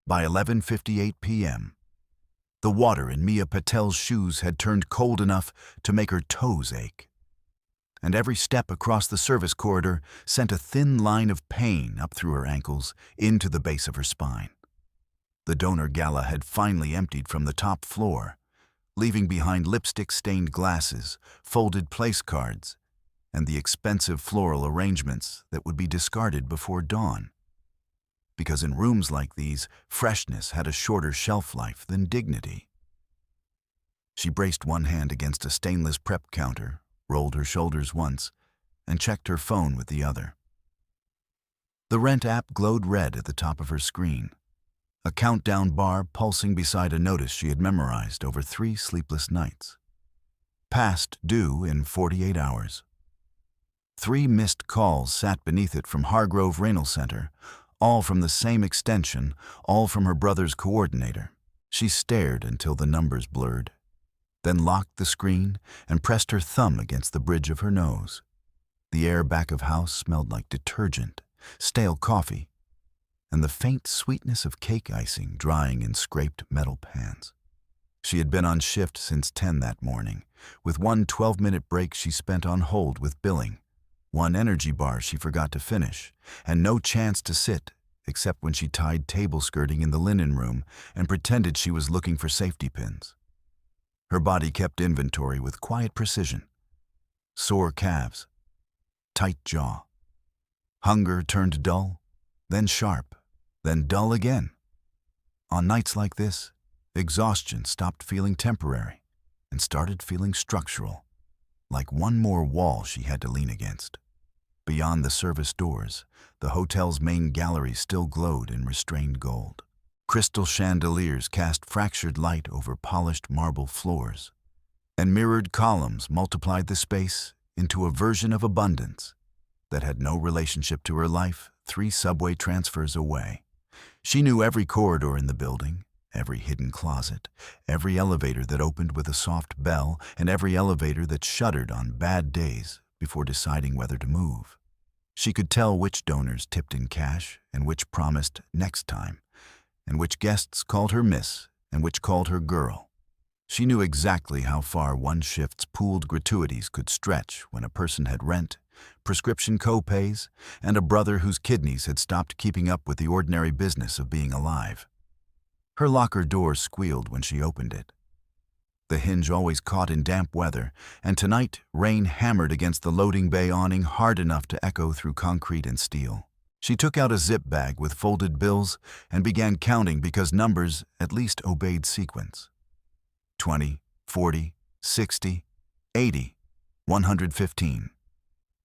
By 11:58 p.m., the water in Mia Patel's shoes had turned cold enough to make her toes ache. And every step across the service corridor sent a thin line of pain up through her ankles into the base of her spine. The donor gala had finally emptied from the top floor, leaving behind lipstick-stained glasses, folded place cards, and the expensive floral arrangements that would be discarded before dawn. Because in rooms like these, freshness had a shorter shelf life than dignity. She braced one hand against a stainless prep counter, rolled her shoulders once, and checked her phone with the other. The Rent app glowed red at the top of her screen, a countdown bar pulsing beside a notice she had memorized over 3 sleepless nights. Past due in 48 hours. 3 missed calls sat beneath it from Hargrove Renal Center, all from the same extension, all from her brother's coordinator. She stared until the numbers blurred, then locked the screen and pressed her thumb against the bridge of her nose. The air back of house smelled like detergent, stale coffee, and the faint sweetness of cake icing drying in scraped metal pans. She had been on shift since 10 that morning, with one 12-minute break she spent on hold with billing, one energy bar she forgot to finish, and no chance to sit except when she tied table skirting in the linen room and pretended she was looking for safety pins. Her body kept inventory with quiet precision. Sore calves, tight jaw. Hunger turned dull, then sharp, then dull again. On nights like this, exhaustion stopped feeling temporary and started feeling structural, like one more wall she had to lean against. Beyond the service doors, the hotel's main gallery still glowed in restrained gold. Crystal chandeliers cast fractured light over polished marble floors, and mirrored columns multiplied the space into a version of abundance that had no relationship to her life 3 subway transfers away. She knew every corridor in the building, every hidden closet, every elevator that opened with a soft bell, and every elevator that shuddered on bad days before deciding whether to move. She could tell which donors tipped in cash and which promised next time, and which guests called her miss and which called her girl. She knew exactly how far one shift's pooled gratuities could stretch when a person had rent, prescription co-pays, and a brother whose kidneys had stopped keeping up with the ordinary business of being alive. Her locker door squealed when she opened it. The hinge always caught in damp weather, and tonight rain hammered against the loading bay awning hard enough to echo through concrete and steel. She took out a zip bag with folded bills and began counting because numbers at least obeyed sequence. 20, 40, 60, 80, 115.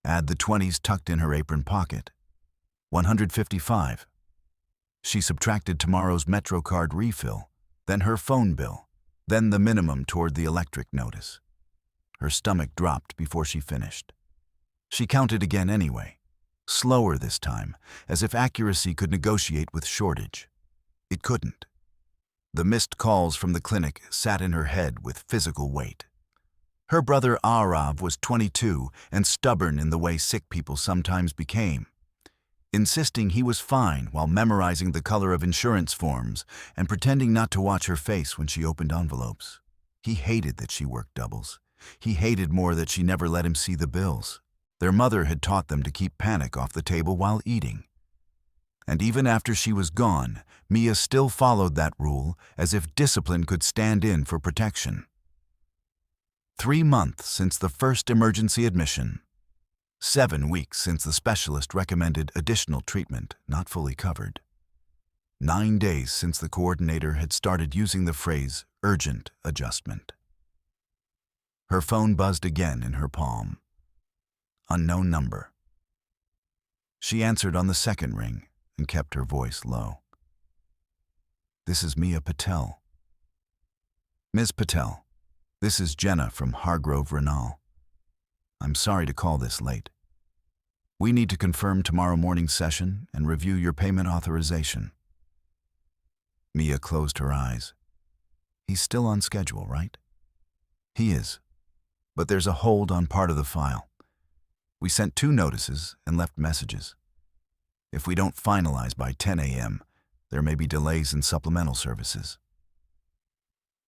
Add the 20s tucked in her apron pocket. 155. She subtracted tomorrow's MetroCard refill, then her phone bill, then the minimum toward the electric notice. Her stomach dropped before she finished. She counted again anyway, slower this time, as if accuracy could negotiate with shortage. It couldn't. The missed calls from the clinic sat in her head with physical weight. Her brother Arav was 22 and stubborn in the way sick people sometimes became, insisting he was fine while memorizing the color of insurance forms and pretending not to watch her face when she opened envelopes. He hated that she worked doubles. He hated more that she never let him see the bills. Their mother had taught them to keep panic off the table while eating. And even after she was gone, Mia still followed that rule as if discipline could stand in for protection. 3 months since the first emergency admission. 7 weeks since the specialist recommended additional treatment not fully covered. 9 days since the coordinator had started using the phrase urgent adjustment. Her phone buzzed again in her palm. Unknown number. She answered on the second ring and kept her voice low. This is Mia Patel. Ms. Patel, this is Jenna from Hargrove Renal. I'm sorry to call this late. We need to confirm tomorrow morning's session and review your payment authorization. Mia closed her eyes. He's still on schedule, right? He is, but there's a hold on part of the file. We sent 2 notices and left messages. If we don't finalize by 10 a.m., There may be delays in supplemental services.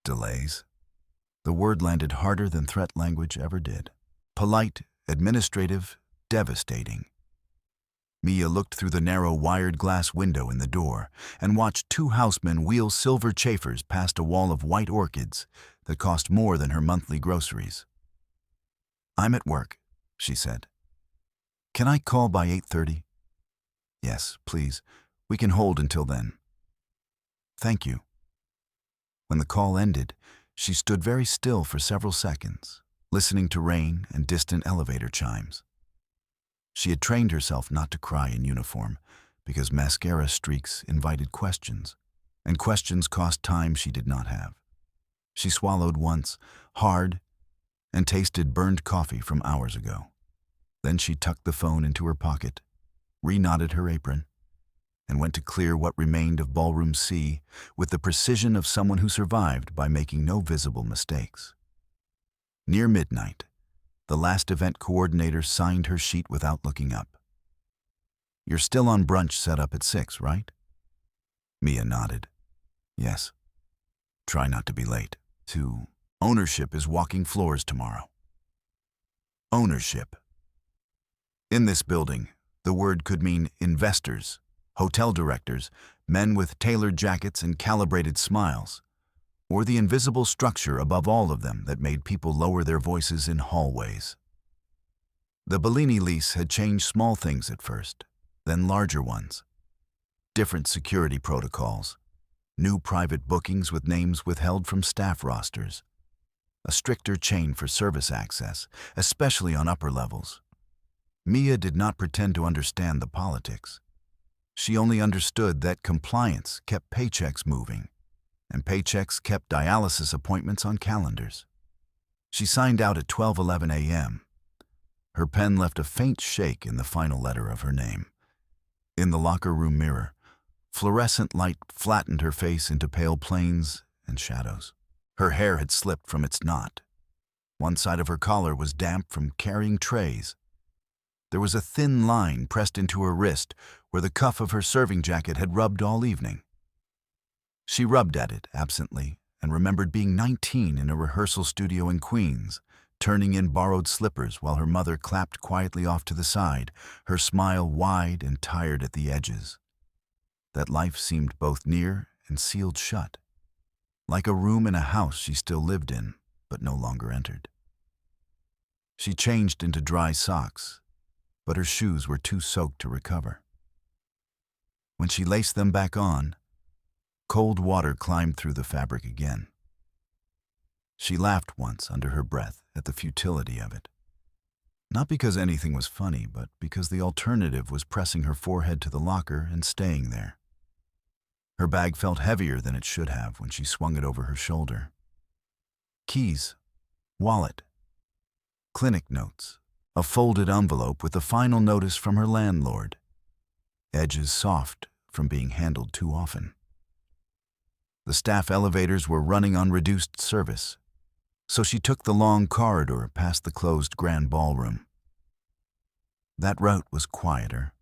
Delays? The word landed harder than threat language ever did. Polite, administrative, devastating. Mia looked through the narrow wired glass window in the door and watched two housemen wheel silver chafers past a wall of white orchids that cost more than her monthly groceries. "I'm at work," she said. "Can I call by 8:30? "Yes, please. We can hold until then." "Thank you." When the call ended, she stood very still for several seconds, listening to rain and distant elevator chimes. She had trained herself not to cry in uniform because mascara streaks invited questions, and questions cost time she did not have. She swallowed once, hard, and tasted burned coffee from hours ago. Then she tucked the phone into her pocket, reknotted her apron, and went to clear what remained of Ballroom C with the precision of someone who survived by making no visible mistakes. Near midnight, the last event coordinator signed her sheet without looking up. "You're still on brunch set up at 6, right?" Mia nodded. "Yes. Try not to be late." 2. Ownership is walking floors tomorrow. Ownership. In this building, the word could mean investors, hotel directors, men with tailored jackets and calibrated smiles, or the invisible structure above all of them that made people lower their voices in hallways. The Bellini lease had changed small things at first, then larger ones. Different security protocols, new private bookings with names withheld from staff rosters, a stricter chain for service access, especially on upper levels. Mia did not pretend to understand the politics. She only understood that compliance kept paychecks moving, and paychecks kept dialysis appointments on calendars. She signed out at 12:11 a.m. Her pen left a faint shake in the final letter of her name. In the locker room mirror, fluorescent light flattened her face into pale planes and shadows. Her hair had slipped from its knot. One side of her collar was damp from carrying trays. There was a thin line pressed into her wrist where the cuff of her serving jacket had rubbed all evening. She rubbed at it absently and remembered being 19 in a rehearsal studio in Queens, turning in borrowed slippers while her mother clapped quietly off to the side, her smile wide and tired at the edges. That life seemed both near and sealed shut, like a room in a house she still lived in, but no longer entered. She changed into dry socks, but her shoes were too soaked to recover. When she laced them back on, cold water climbed through the fabric again. She laughed once under her breath at the futility of it. Not because anything was funny, but because the alternative was pressing her forehead to the locker and staying there. Her bag felt heavier than it should have when she swung it over her shoulder. Keys, wallet, clinic notes, a folded envelope with the final notice from her landlord, edges soft from being handled too often. The staff elevators were running on reduced service, so she took the long corridor past the closed grand ballroom. That route was quieter,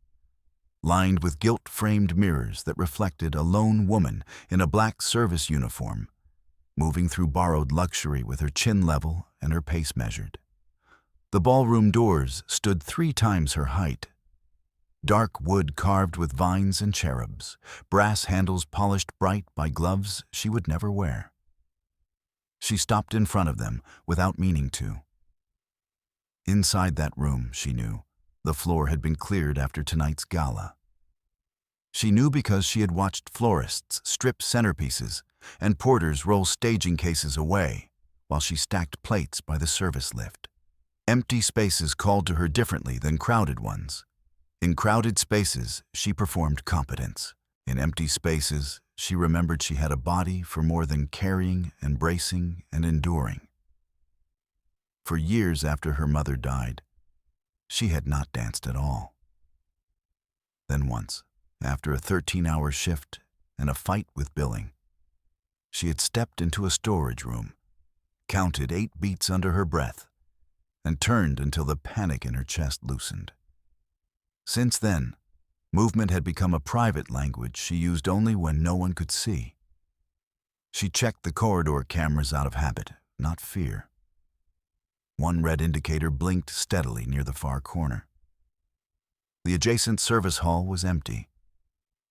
lined with gilt-framed mirrors that reflected a lone woman in a black service uniform, moving through borrowed luxury with her chin level and her pace measured. The ballroom doors stood 3 times her height. Dark wood carved with vines and cherubs, brass handles polished bright by gloves she would never wear. She stopped in front of them without meaning to. Inside that room, she knew, the floor had been cleared after tonight's gala. She knew because she had watched florists strip centerpieces and porters roll staging cases away while she stacked plates by the service lift. Empty spaces called to her differently than crowded ones. In crowded spaces, she performed competence. In empty spaces, she remembered she had a body for more than carrying, embracing, and enduring. For years after her mother died, she had not danced at all. Then once, after a 13-hour shift and a fight with billing, she had stepped into a storage room, counted 8 beats under her breath, and turned until the panic in her chest loosened. Since then, Movement had become a private language she used only when no one could see. She checked the corridor cameras out of habit, not fear. One red indicator blinked steadily near the far corner. The adjacent service hall was empty.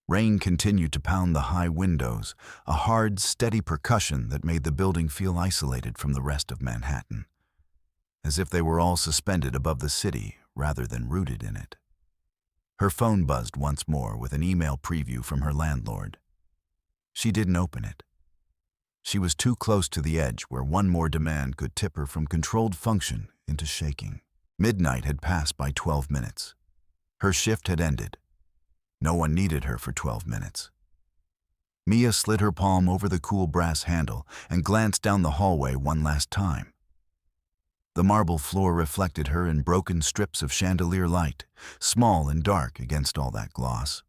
Rain continued to pound the high windows, a hard, steady percussion that made the building feel isolated from the rest of Manhattan, as if they were all suspended above the city rather than rooted in it. Her phone buzzed once more with an email preview from her landlord. She didn't open it. She was too close to the edge where one more demand could tip her from controlled function into shaking. Midnight had passed by 12 minutes. Her shift had ended. No one needed her for 12 minutes. Mia slid her palm over the cool brass handle and glanced down the hallway one last time. The marble floor reflected her in broken strips of chandelier light, small and dark against all that gloss.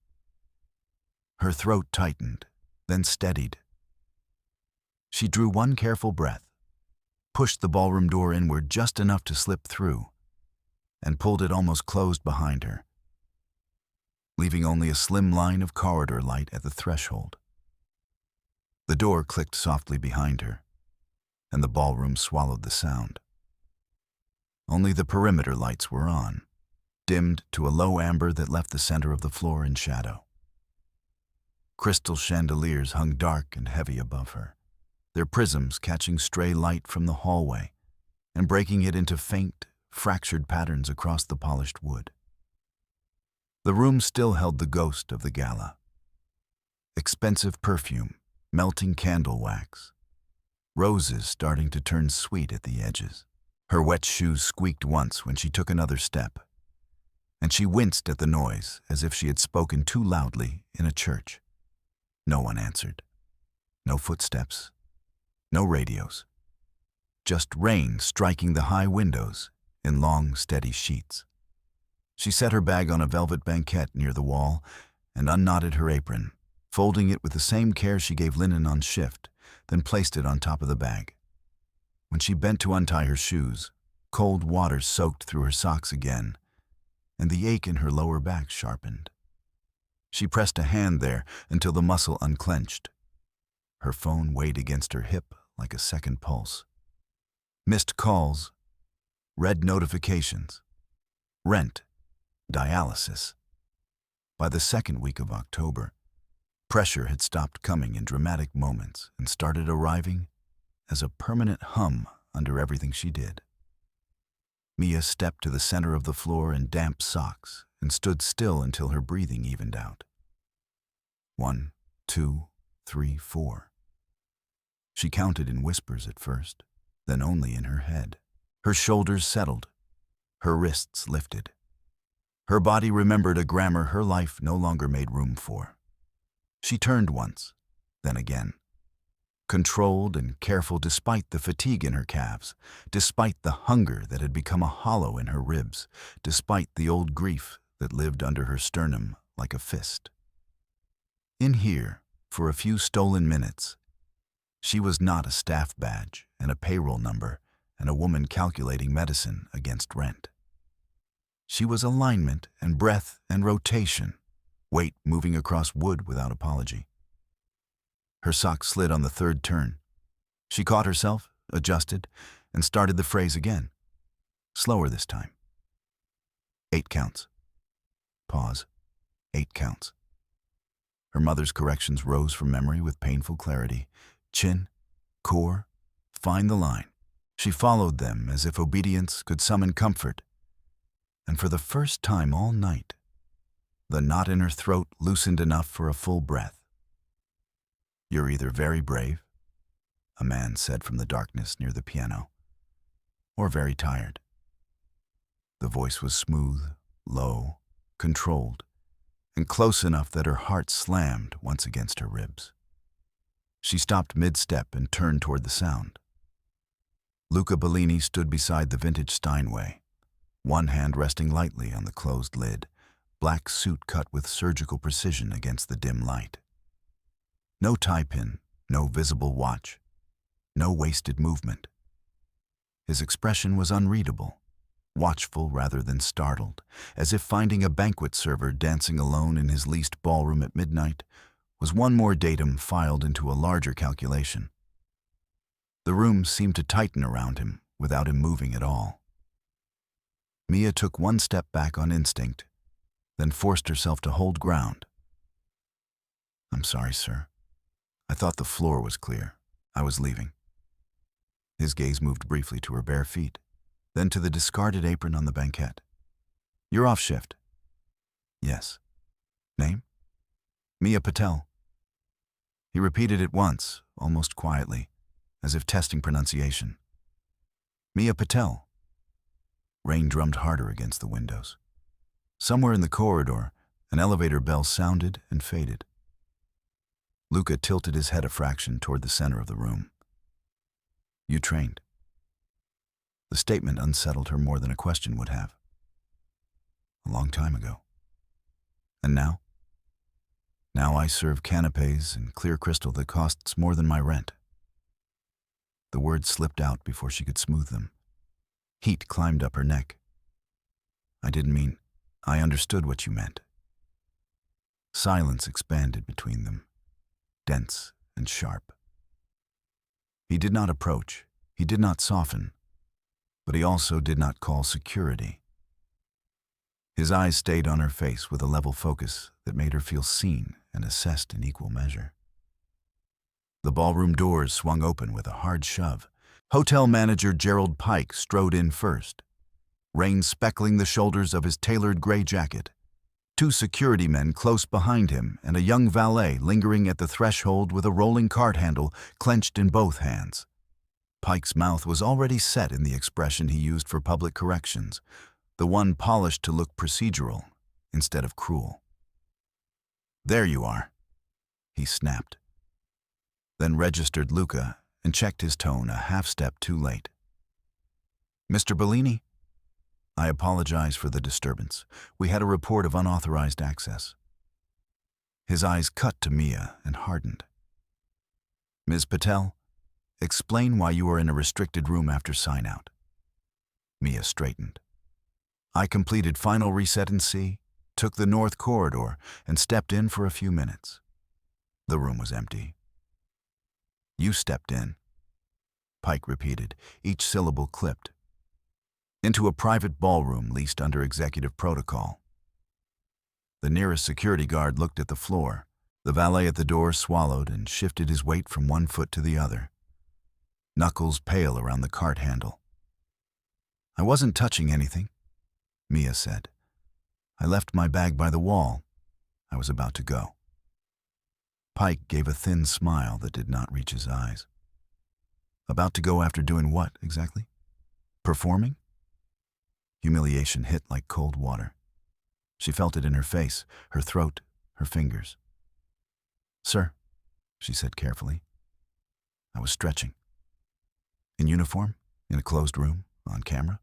Her throat tightened, then steadied. She drew one careful breath, pushed the ballroom door inward just enough to slip through, and pulled it almost closed behind her, leaving only a slim line of corridor light at the threshold. The door clicked softly behind her, and the ballroom swallowed the sound. Only the perimeter lights were on, dimmed to a low amber that left the center of the floor in shadow. Crystal chandeliers hung dark and heavy above her, their prisms catching stray light from the hallway and breaking it into faint, fractured patterns across the polished wood. The room still held the ghost of the gala. Expensive perfume, melting candle wax, roses starting to turn sweet at the edges. Her wet shoes squeaked once when she took another step, and she winced at the noise as if she had spoken too loudly in a church. No one answered. No footsteps. No radios. Just rain striking the high windows in long, steady sheets. She set her bag on a velvet banquette near the wall and unknotted her apron, folding it with the same care she gave linen on shift, then placed it on top of the bag. When she bent to untie her shoes, cold water soaked through her socks again, and the ache in her lower back sharpened. She pressed a hand there until the muscle unclenched. Her phone weighed against her hip like a second pulse. Missed calls, red notifications, rent, dialysis. By the second week of October, pressure had stopped coming in dramatic moments and started arriving as a permanent hum under everything she did. Mia stepped to the center of the floor in damp socks and stood still until her breathing evened out. 1, 2, 3, 4. She counted in whispers at first, then only in her head. Her shoulders settled, her wrists lifted. Her body remembered a grammar her life no longer made room for. She turned once, then again. Controlled and careful despite the fatigue in her calves, despite the hunger that had become a hollow in her ribs, despite the old grief that lived under her sternum like a fist. In here, for a few stolen minutes, she was not a staff badge and a payroll number and a woman calculating medicine against rent. She was alignment and breath and rotation, weight moving across wood without apology. Her sock slid on the third turn. She caught herself, adjusted, and started the phrase again. Slower this time. 8 counts. Pause. 8 counts. Her mother's corrections rose from memory with painful clarity. Chin, core, find the line. She followed them as if obedience could summon comfort. And for the first time all night, the knot in her throat loosened enough for a full breath. "You're either very brave," a man said from the darkness near the piano, "or very tired." The voice was smooth, low, controlled, and close enough that her heart slammed once against her ribs. She stopped mid-step and turned toward the sound. Luca Bellini stood beside the vintage Steinway, one hand resting lightly on the closed lid, black suit cut with surgical precision against the dim light. No tie pin, no visible watch, no wasted movement. His expression was unreadable, watchful rather than startled, as if finding a banquet server dancing alone in his leased ballroom at midnight was one more datum filed into a larger calculation. The room seemed to tighten around him without him moving at all. Mia took one step back on instinct, then forced herself to hold ground. "I'm sorry, sir. I thought the floor was clear. I was leaving." His gaze moved briefly to her bare feet, then to the discarded apron on the banquette. "You're off shift." "Yes." "Name?" "Mia Patel." He repeated it once, almost quietly, as if testing pronunciation. "Mia Patel." Rain drummed harder against the windows. Somewhere in the corridor, an elevator bell sounded and faded. Luca tilted his head a fraction toward the center of the room. "You trained." The statement unsettled her more than a question would have. "A long time ago." "And now?" "Now I serve canapes and clear crystal that costs more than my rent." The words slipped out before she could smooth them. Heat climbed up her neck. "I didn't mean, I understood what you meant." Silence expanded between them, dense and sharp. He did not approach, he did not soften, but he also did not call security. His eyes stayed on her face with a level focus that made her feel seen and assessed in equal measure. The ballroom doors swung open with a hard shove. Hotel manager Gerald Pike strode in first, rain speckling the shoulders of his tailored gray jacket. Two security men close behind him and a young valet lingering at the threshold with a rolling cart handle clenched in both hands. Pike's mouth was already set in the expression he used for public corrections, the one polished to look procedural instead of cruel. "There you are," he snapped, then registered Luca and checked his tone a half-step too late. "Mr. Bellini? I apologize for the disturbance. We had a report of unauthorized access." His eyes cut to Mia and hardened. "Ms. Patel, explain why you are in a restricted room after sign-out." Mia straightened. "I completed final reset in C, took the north corridor, and stepped in for a few minutes." The room was empty. "You stepped in," Pike repeated, each syllable clipped. "Into a private ballroom leased under executive protocol." The nearest security guard looked at the floor. The valet at the door swallowed and shifted his weight from one foot to the other, knuckles pale around the cart handle. "I wasn't touching anything," Mia said. "I left my bag by the wall. I was about to go." Pike gave a thin smile that did not reach his eyes. "About to go after doing what, exactly? Performing?" Humiliation hit like cold water. She felt it in her face, her throat, her fingers. "Sir," she said carefully. "I was stretching." "In uniform? In a closed room? On camera?"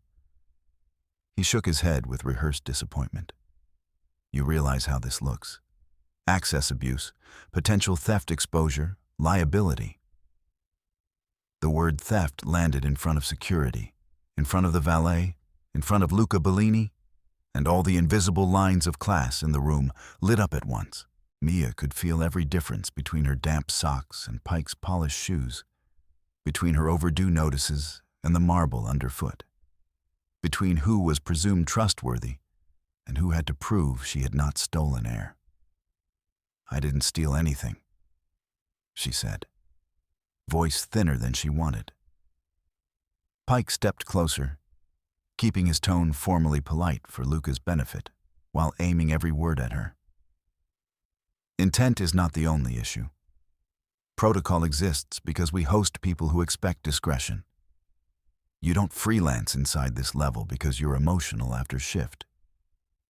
He shook his head with rehearsed disappointment. "You realize how this looks. Access abuse, potential theft exposure, liability." The word theft landed in front of security, in front of the valet, in front of Luca Bellini, and all the invisible lines of class in the room lit up at once. Mia could feel every difference between her damp socks and Pike's polished shoes, between her overdue notices and the marble underfoot, between who was presumed trustworthy and who had to prove she had not stolen air. "I didn't steal anything," she said, voice thinner than she wanted. Pike stepped closer, keeping his tone formally polite for Luca's benefit, while aiming every word at her. "Intent is not the only issue. Protocol exists because we host people who expect discretion. You don't freelance inside this level because you're emotional after shift.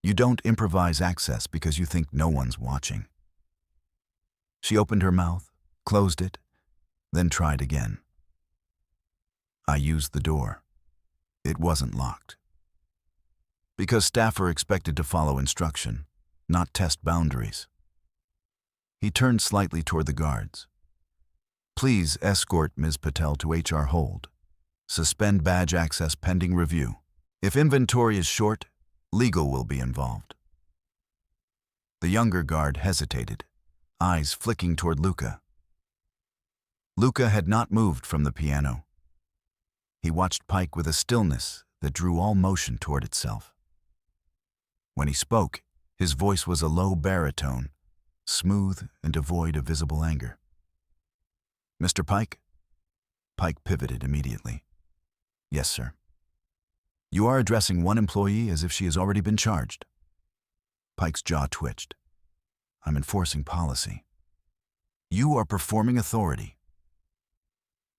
You don't improvise access because you think no one's watching." She opened her mouth, closed it, then tried again. "I used the door. It wasn't locked. Because staff are expected to follow instruction, not test boundaries." He turned slightly toward the guards. "Please escort Ms. Patel to HR hold. Suspend badge access pending review." If inventory is short, legal will be involved. The younger guard hesitated, eyes flicking toward Luca. Luca had not moved from the piano. He watched Pike with a stillness that drew all motion toward itself. When he spoke, his voice was a low baritone, smooth and devoid of visible anger. "Mr. Pike?" Pike pivoted immediately. "Yes, sir." "You are addressing one employee as if she has already been charged." Pike's jaw twitched. "I'm enforcing policy." "You are performing authority."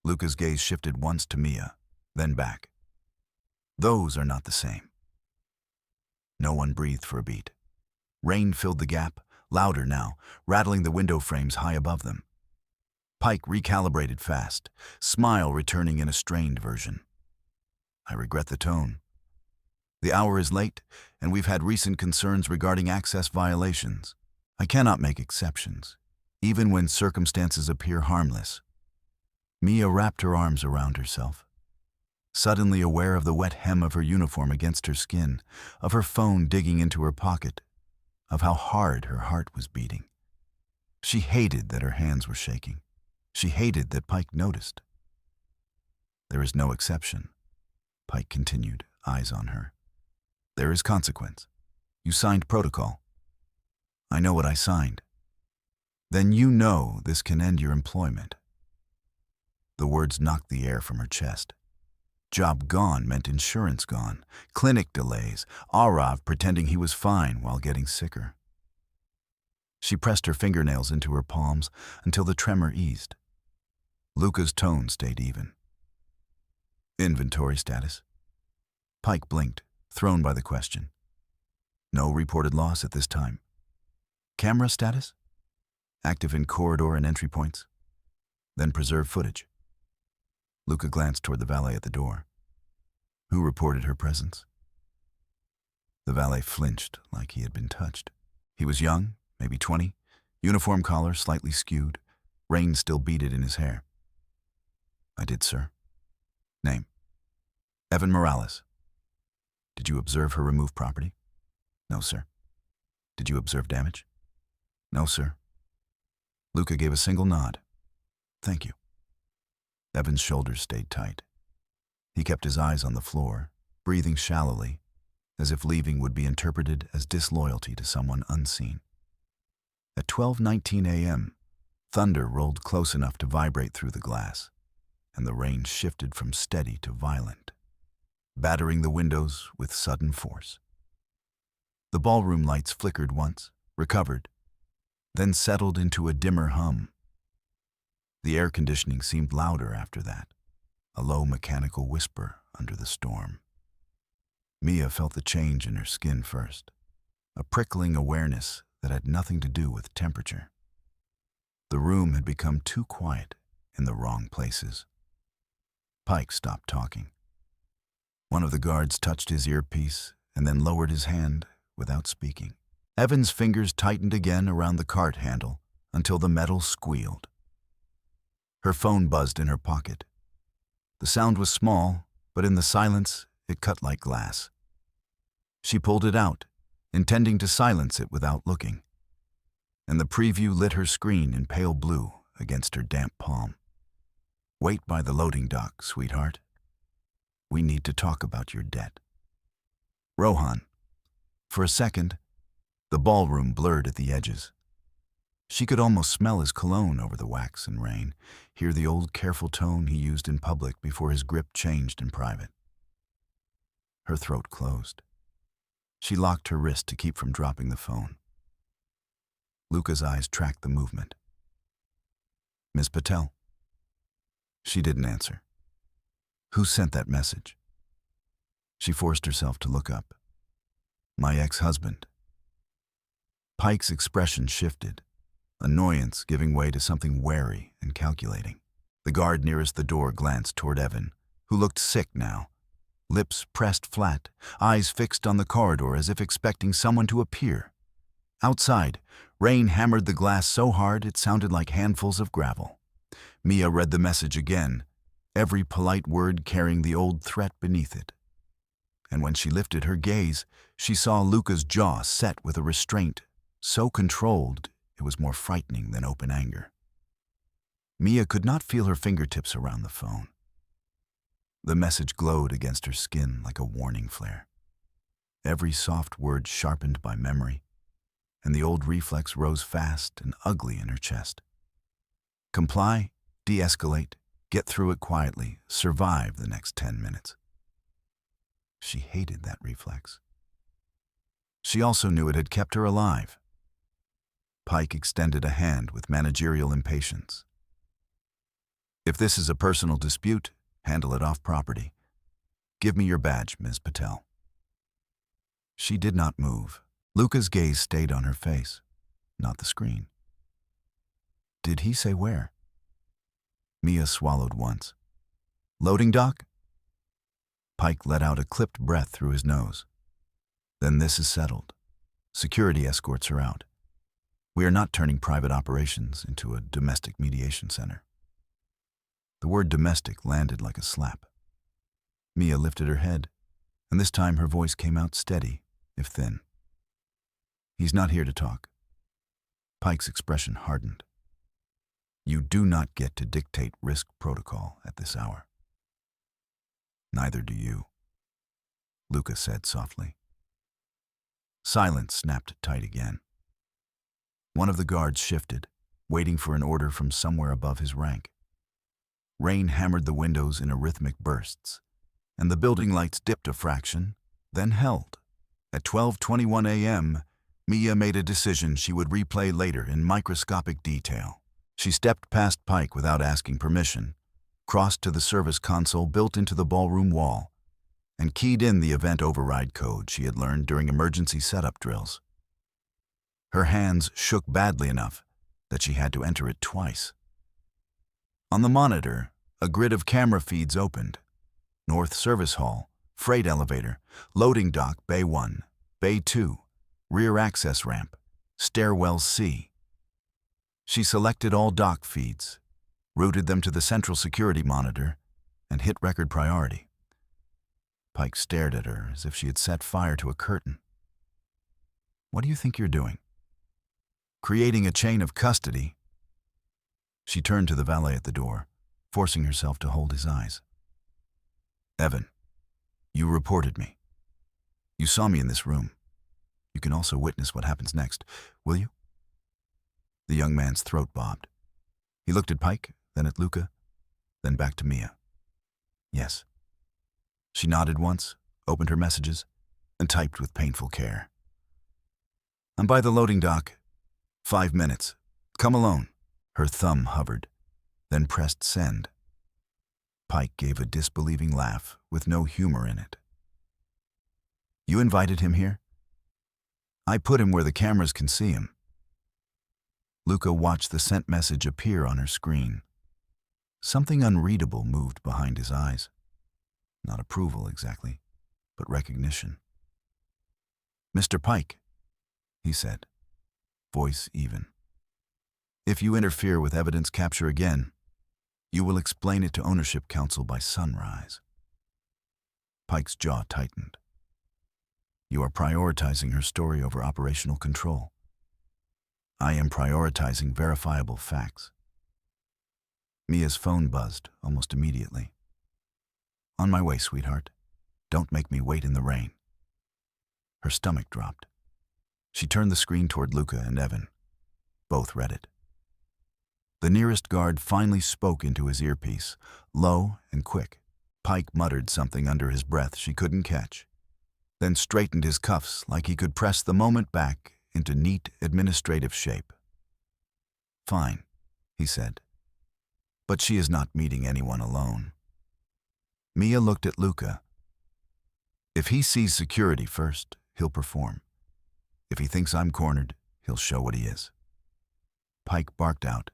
Luca's gaze shifted once to Mia, then back. "Those are not the same." No one breathed for a beat. Rain filled the gap, louder now, rattling the window frames high above them. Pike recalibrated fast, smile returning in a strained version. "I regret the tone. The hour is late, and we've had recent concerns regarding access violations. I cannot make exceptions, even when circumstances appear harmless." Mia wrapped her arms around herself, suddenly aware of the wet hem of her uniform against her skin, of her phone digging into her pocket, of how hard her heart was beating. She hated that her hands were shaking. She hated that Pike noticed. "There is no exception," Pike continued, eyes on her. "There is consequence. You signed protocol." "I know what I signed." "Then you know this can end your employment." The words knocked the air from her chest. Job gone meant insurance gone, clinic delays, Arav pretending he was fine while getting sicker. She pressed her fingernails into her palms until the tremor eased. Luca's tone stayed even. "Inventory status?" Pike blinked, thrown by the question. "No reported loss at this time." "Camera status?" "Active in corridor and entry points." "Then preserve footage." Luca glanced toward the valet at the door. "Who reported her presence?" The valet flinched like he had been touched. He was young, maybe 20, uniform collar slightly skewed, rain still beaded in his hair. "I did, sir." "Name?" "Evan Morales." "Did you observe her remove property?" "No, sir." "Did you observe damage?" "No, sir." Luca gave a single nod. "Thank you." Evan's shoulders stayed tight. He kept his eyes on the floor, breathing shallowly, as if leaving would be interpreted as disloyalty to someone unseen. At 12:19 a.m., thunder rolled close enough to vibrate through the glass, and the rain shifted from steady to violent, battering the windows with sudden force. The ballroom lights flickered once, recovered, then settled into a dimmer hum. The air conditioning seemed louder after that, a low mechanical whisper under the storm. Mia felt the change in her skin first, a prickling awareness that had nothing to do with temperature. The room had become too quiet in the wrong places. Pike stopped talking. One of the guards touched his earpiece and then lowered his hand without speaking. Evan's fingers tightened again around the cart handle until the metal squealed. Her phone buzzed in her pocket. The sound was small, but in the silence, it cut like glass. She pulled it out, intending to silence it without looking, and the preview lit her screen in pale blue against her damp palm. "Wait by the loading dock, sweetheart. We need to talk about your debt." "Rohan." For a second, the ballroom blurred at the edges. She could almost smell his cologne over the wax and rain, hear the old careful tone he used in public before his grip changed in private. Her throat closed. She locked her wrist to keep from dropping the phone. Luca's eyes tracked the movement. "Ms. Patel?" She didn't answer. "Who sent that message?" She forced herself to look up. "My ex-husband." Pike's expression shifted, annoyance giving way to something wary and calculating. The guard nearest the door glanced toward Evan, who looked sick now, lips pressed flat, eyes fixed on the corridor as if expecting someone to appear. Outside, rain hammered the glass so hard it sounded like handfuls of gravel. Mia read the message again, every polite word carrying the old threat beneath it. and when she lifted her gaze, she saw Luca's jaw set with a restraint so controlled it was more frightening than open anger. Mia could not feel her fingertips around the phone. The message glowed against her skin like a warning flare. Every soft word sharpened by memory, and the old reflex rose fast and ugly in her chest. Comply, de-escalate, get through it quietly, survive the next 10 minutes. She hated that reflex. She also knew it had kept her alive. Pike extended a hand with managerial impatience. If this is a personal dispute, handle it off property. Give me your badge, Ms. Patel. She did not move. Luca's gaze stayed on her face, not the screen. Did he say where? Mia swallowed once. Loading dock? Pike let out a clipped breath through his nose. Then this is settled. Security escorts her out. We are not turning private operations into a domestic mediation center. The word domestic landed like a slap. Mia lifted her head, and this time her voice came out steady, if thin. He's not here to talk. Pike's expression hardened. You do not get to dictate risk protocol at this hour. Neither do you, Luca said softly. Silence snapped tight again. One of the guards shifted, waiting for an order from somewhere above his rank. Rain hammered the windows in rhythmic bursts, and the building lights dipped a fraction, then held. At 12:21 a.m., Mia made a decision she would replay later in microscopic detail. She stepped past Pike without asking permission, crossed to the service console built into the ballroom wall, and keyed in the event override code she had learned during emergency setup drills. Her hands shook badly enough that she had to enter it twice. On the monitor, a grid of camera feeds opened. North Service Hall, freight elevator, loading dock Bay 1, Bay 2, rear access ramp, stairwell C. She selected all dock feeds, routed them to the central security monitor, and hit record priority. Pike stared at her as if she had set fire to a curtain. What do you think you're doing? Creating a chain of custody. She turned to the valet at the door, forcing herself to hold his eyes. Evan, you reported me. You saw me in this room. You can also witness what happens next, will you? The young man's throat bobbed. He looked at Pike, then at Luca, then back to Mia. Yes. She nodded once, opened her messages, and typed with painful care. I'm by the loading dock. 5 minutes. Come alone. Her thumb hovered, then pressed send. Pike gave a disbelieving laugh with no humor in it. You invited him here? I put him where the cameras can see him. Luca watched the sent message appear on her screen. Something unreadable moved behind his eyes. Not approval exactly, but recognition. Mr. Pike, he said, voice even. If you interfere with evidence capture again, you will explain it to Ownership Council by sunrise. Pike's jaw tightened. You are prioritizing her story over operational control. I am prioritizing verifiable facts. Mia's phone buzzed almost immediately. On my way, sweetheart. Don't make me wait in the rain. Her stomach dropped. She turned the screen toward Luca and Evan. Both read it. The nearest guard finally spoke into his earpiece, low and quick. Pike muttered something under his breath she couldn't catch, then straightened his cuffs like he could press the moment back into neat administrative shape. Fine, he said. But she is not meeting anyone alone. Mia looked at Luca. If he sees security first, he'll perform. If he thinks I'm cornered, he'll show what he is. Pike barked out.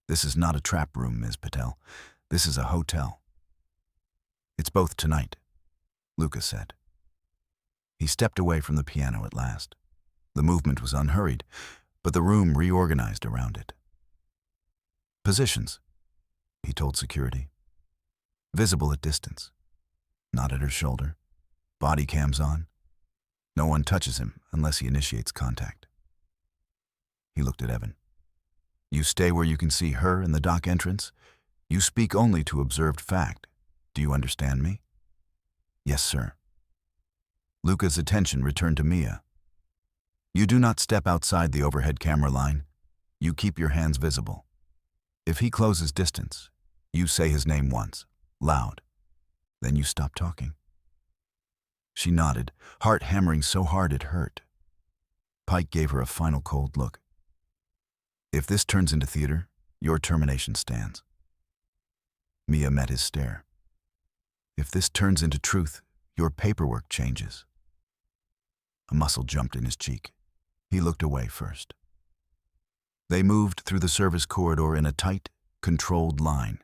This is not a trap room, Ms. Patel. This is a hotel. It's both tonight, Luca said. He stepped away from the piano at last. The movement was unhurried, but the room reorganized around it. Positions, he told security. Visible at distance. Not at her shoulder, Body cams on. No one touches him unless he initiates contact. He looked at Evan. You stay where you can see her in the dock entrance. You speak only to observed fact. Do you understand me? Yes, sir. Luca's attention returned to Mia. You do not step outside the overhead camera line. You keep your hands visible. If he closes distance, you say his name once, loud. Then you stop talking. She nodded, heart hammering so hard it hurt. Pike gave her a final cold look. If this turns into theater, your termination stands. Mia met his stare. If this turns into truth, your paperwork changes. A muscle jumped in his cheek. He looked away first. They moved through the service corridor in a tight, controlled line.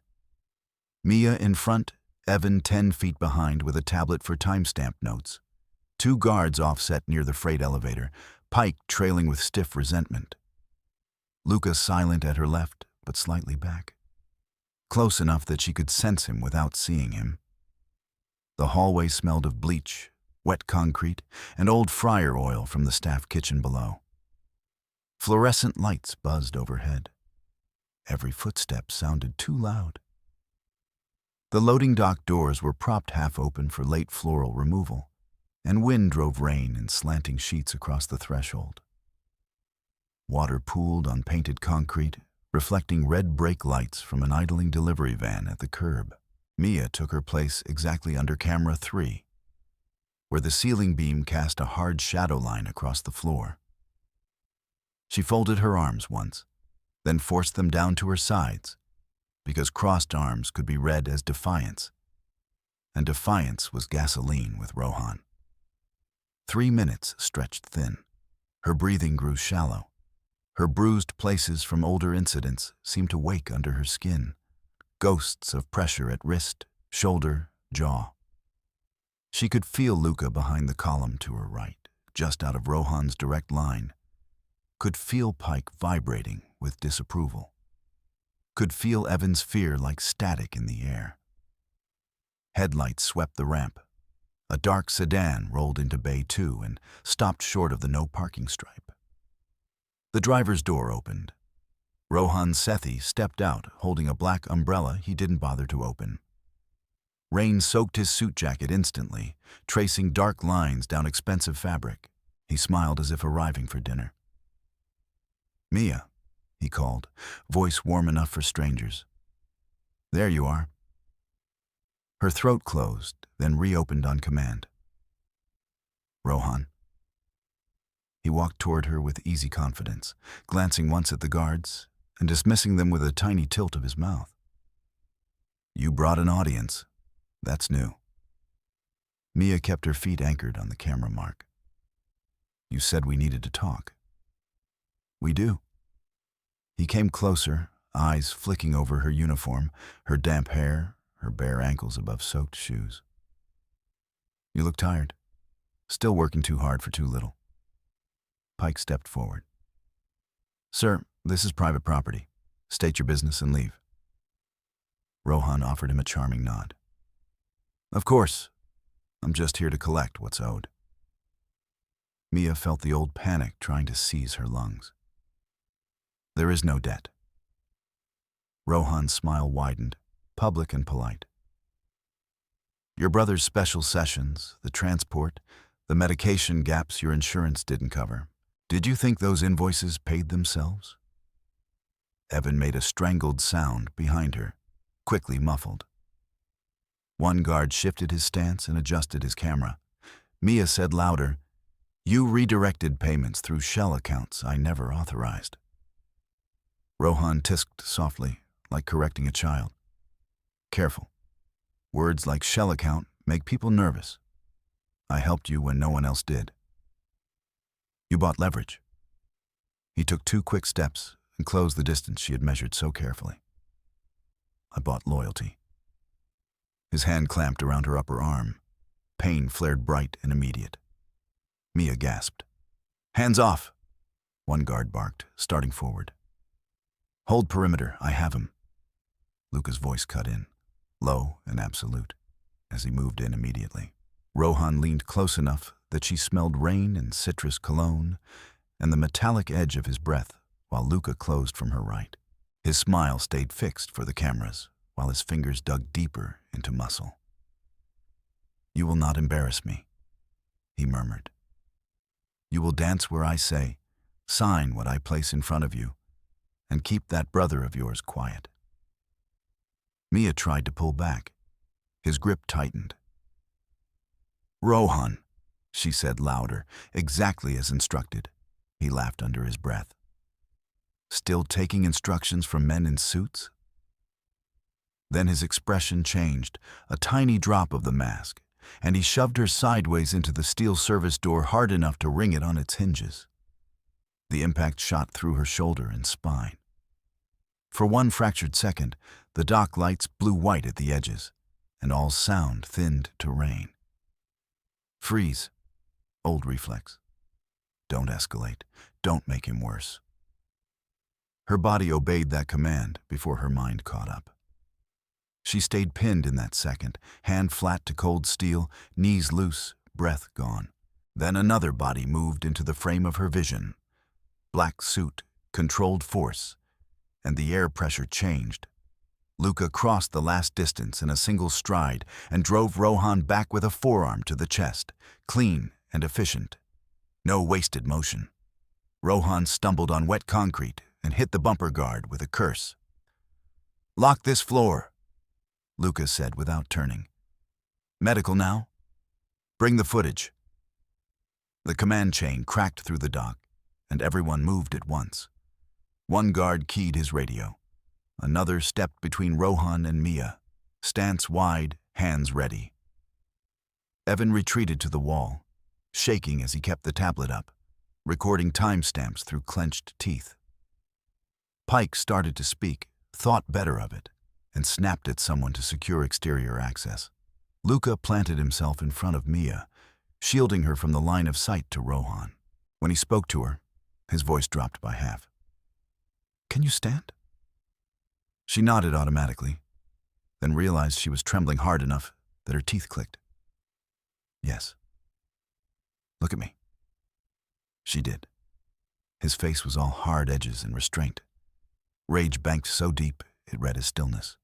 Mia in front, Evan 10 feet behind with a tablet for timestamp notes. 2 guards offset near the freight elevator, Pike trailing with stiff resentment. Luca silent at her left, but slightly back. Close enough that she could sense him without seeing him. The hallway smelled of bleach, wet concrete, and old fryer oil from the staff kitchen below. Fluorescent lights buzzed overhead. Every footstep sounded too loud. The loading dock doors were propped half open for late floral removal, and wind drove rain in slanting sheets across the threshold. Water pooled on painted concrete, reflecting red brake lights from an idling delivery van at the curb. Mia took her place exactly under camera 3, where the ceiling beam cast a hard shadow line across the floor. She folded her arms once, then forced them down to her sides, because crossed arms could be read as defiance, and defiance was gasoline with Rohan. 3 minutes stretched thin. Her breathing grew shallow. Her bruised places from older incidents seemed to wake under her skin, ghosts of pressure at wrist, shoulder, jaw. She could feel Luca behind the column to her right, just out of Rohan's direct line. Could feel Pike vibrating with disapproval. Could feel Evan's fear like static in the air. Headlights swept the ramp. A dark sedan rolled into Bay 2 and stopped short of the no parking stripe. The driver's door opened. Rohan Sethi stepped out, holding a black umbrella he didn't bother to open. Rain soaked his suit jacket instantly, tracing dark lines down expensive fabric. He smiled as if arriving for dinner. Mia, he called, voice warm enough for strangers. There you are. Her throat closed, then reopened on command. Rohan. He walked toward her with easy confidence, glancing once at the guards and dismissing them with a tiny tilt of his mouth. You brought an audience. That's new. Mia kept her feet anchored on the camera mark. You said we needed to talk. We do. He came closer, eyes flicking over her uniform, her damp hair, her bare ankles above soaked shoes. You look tired. Still working too hard for too little. Pike stepped forward. Sir, this is private property. State your business and leave. Rohan offered him a charming nod. Of course. I'm just here to collect what's owed. Mia felt the old panic trying to seize her lungs. There is no debt. Rohan's smile widened, public and polite. Your brother's special sessions, the transport, the medication gaps your insurance didn't cover. Did you think those invoices paid themselves? Evan made a strangled sound behind her, quickly muffled. One guard shifted his stance and adjusted his camera. Mia said louder, You redirected payments through shell accounts I never authorized. Rohan tisked softly, like correcting a child. Careful. Words like shell account make people nervous. I helped you when no one else did. You bought leverage. He took 2 quick steps and closed the distance she had measured so carefully. I bought loyalty. His hand clamped around her upper arm. Pain flared bright and immediate. Mia gasped. Hands off! One guard barked, starting forward. Hold perimeter, I have him. Luca's voice cut in, low and absolute, as he moved in immediately. Rohan leaned close enough that she smelled rain and citrus cologne and the metallic edge of his breath while Luca closed from her right. His smile stayed fixed for the cameras while his fingers dug deeper into muscle. "You will not embarrass me," he murmured. "You will dance where I say, sign what I place in front of you, and keep that brother of yours quiet." Mia tried to pull back. His grip tightened. "Rohan," she said louder, exactly as instructed. He laughed under his breath. "Still taking instructions from men in suits?" Then his expression changed, a tiny drop of the mask, and he shoved her sideways into the steel service door hard enough to ring it on its hinges. The impact shot through her shoulder and spine. For one fractured second, the dock lights blew white at the edges, and all sound thinned to rain. "Freeze." Old reflex. "Don't escalate. Don't make him worse." Her body obeyed that command before her mind caught up. She stayed pinned in that second, hand flat to cold steel, knees loose, breath gone. Then another body moved into the frame of her vision. Black suit, controlled force, and the air pressure changed. Luca crossed the last distance in a single stride and drove Rohan back with a forearm to the chest, clean and efficient. No wasted motion. Rohan stumbled on wet concrete and hit the bumper guard with a curse. "Lock this floor," Luca said without turning. "Medical now? Bring the footage." The command chain cracked through the dock, and everyone moved at once. One guard keyed his radio. Another stepped between Rohan and Mia, stance wide, hands ready. Evan retreated to the wall, shaking as he kept the tablet up, recording timestamps through clenched teeth. Pike started to speak, thought better of it, and snapped at someone to secure exterior access. Luca planted himself in front of Mia, shielding her from the line of sight to Rohan. When he spoke to her, his voice dropped by half. "Can you stand?" She nodded automatically, then realized she was trembling hard enough that her teeth clicked. "Yes." "Look at me." She did. His face was all hard edges and restraint. Rage banked so deep it read his stillness.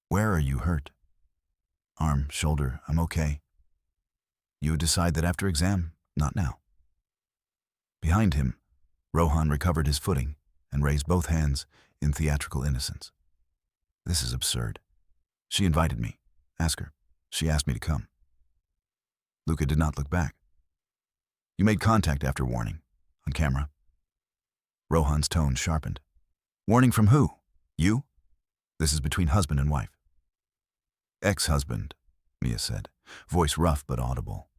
"Where are you hurt?" "Arm, shoulder, I'm okay." "You would decide that after exam, not now." Behind him, Rohan recovered his footing and raised both hands in theatrical innocence. "This is absurd. She invited me. Ask her. She asked me to come." Luca did not look back. "You made contact after warning. On camera." Rohan's tone sharpened. "Warning from who? You? This is between husband and wife." "Ex-husband," Mia said, voice rough but audible.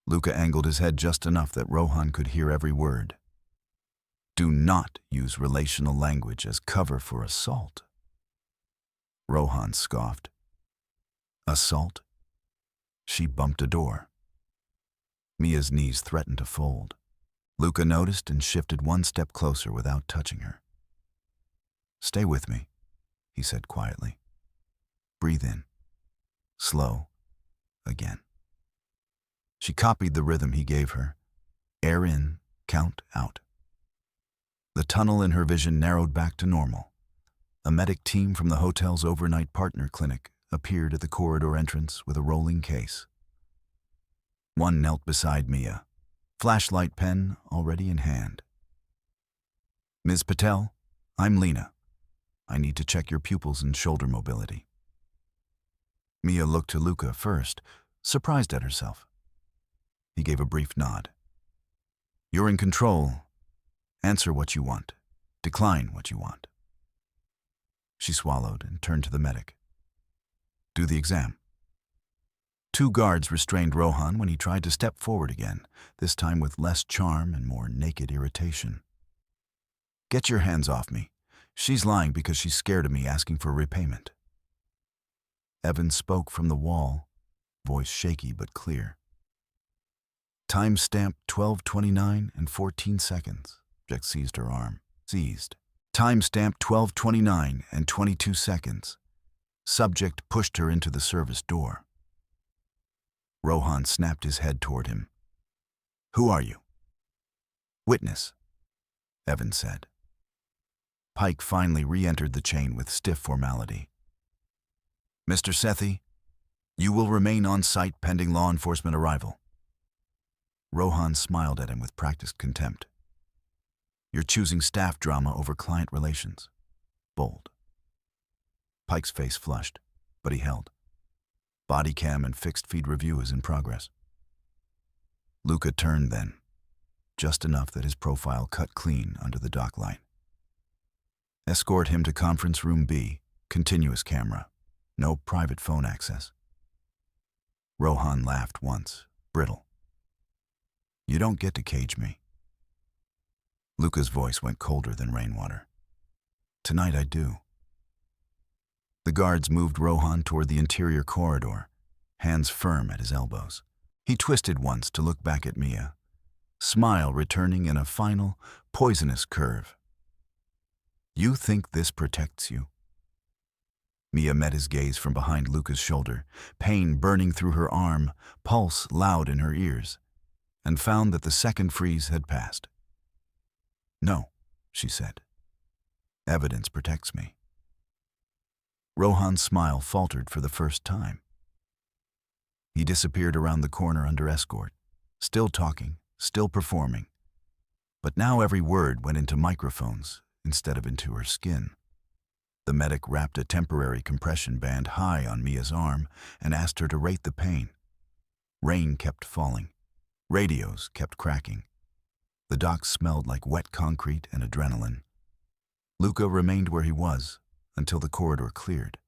Luca angled his head just enough that Rohan could hear every word. "Do not use relational language as cover for assault." Rohan scoffed. "Assault?" She bumped a door. Mia's knees threatened to fold. Luca noticed and shifted one step closer without touching her. "Stay with me," he said quietly. "Breathe in. Slow. Again." She copied the rhythm he gave her. Air in, count out. The tunnel in her vision narrowed back to normal. A medic team from the hotel's overnight partner clinic appeared at the corridor entrance with a rolling case. One knelt beside Mia, flashlight pen already in hand. "Ms. Patel, I'm Lena. I need to check your pupils and shoulder mobility." Mia looked to Luca first, surprised at herself. He gave a brief nod. "You're in control. Answer what you want. Decline what you want." She swallowed and turned to the medic. "Do the exam." Two guards restrained Rohan when he tried to step forward again, this time with less charm and more naked irritation. "Get your hands off me. She's lying because she's scared of me asking for repayment." Evan spoke from the wall, voice shaky but clear. "Timestamp 12:29 and 14 seconds. Jack seized her arm. Seized. "Timestamp 12:29 and 22 seconds. Subject pushed her into the service door." Rohan snapped his head toward him. Who are you? Witness, Evans said. Pike finally re-entered the chain with stiff formality. Mr. Sethi, you will remain on site pending law enforcement arrival. Rohan smiled at him with practiced contempt. You're choosing staff drama over client relations. Bold. Pike's face flushed, but he held. Body cam and fixed feed review is in progress. Luca turned then, just enough that his profile cut clean under the dock line. Escort him to conference room B, continuous camera, no private phone access. Rohan laughed once, brittle. You don't get to cage me. Luca's voice went colder than rainwater. Tonight I do. The guards moved Rohan toward the interior corridor, hands firm at his elbows. He twisted once to look back at Mia, smile returning in a final, poisonous curve. You think this protects you? Mia met his gaze from behind Luca's shoulder, pain burning through her arm, pulse loud in her ears, and found that the second freeze had passed. No, she said. Evidence protects me. Rohan's smile faltered for the first time. He disappeared around the corner under escort, still talking, still performing. But now every word went into microphones instead of into her skin. The medic wrapped a temporary compression band high on Mia's arm and asked her to rate the pain. Rain kept falling. Radios kept cracking. The dock smelled like wet concrete and adrenaline. Luca remained where he was until the corridor cleared,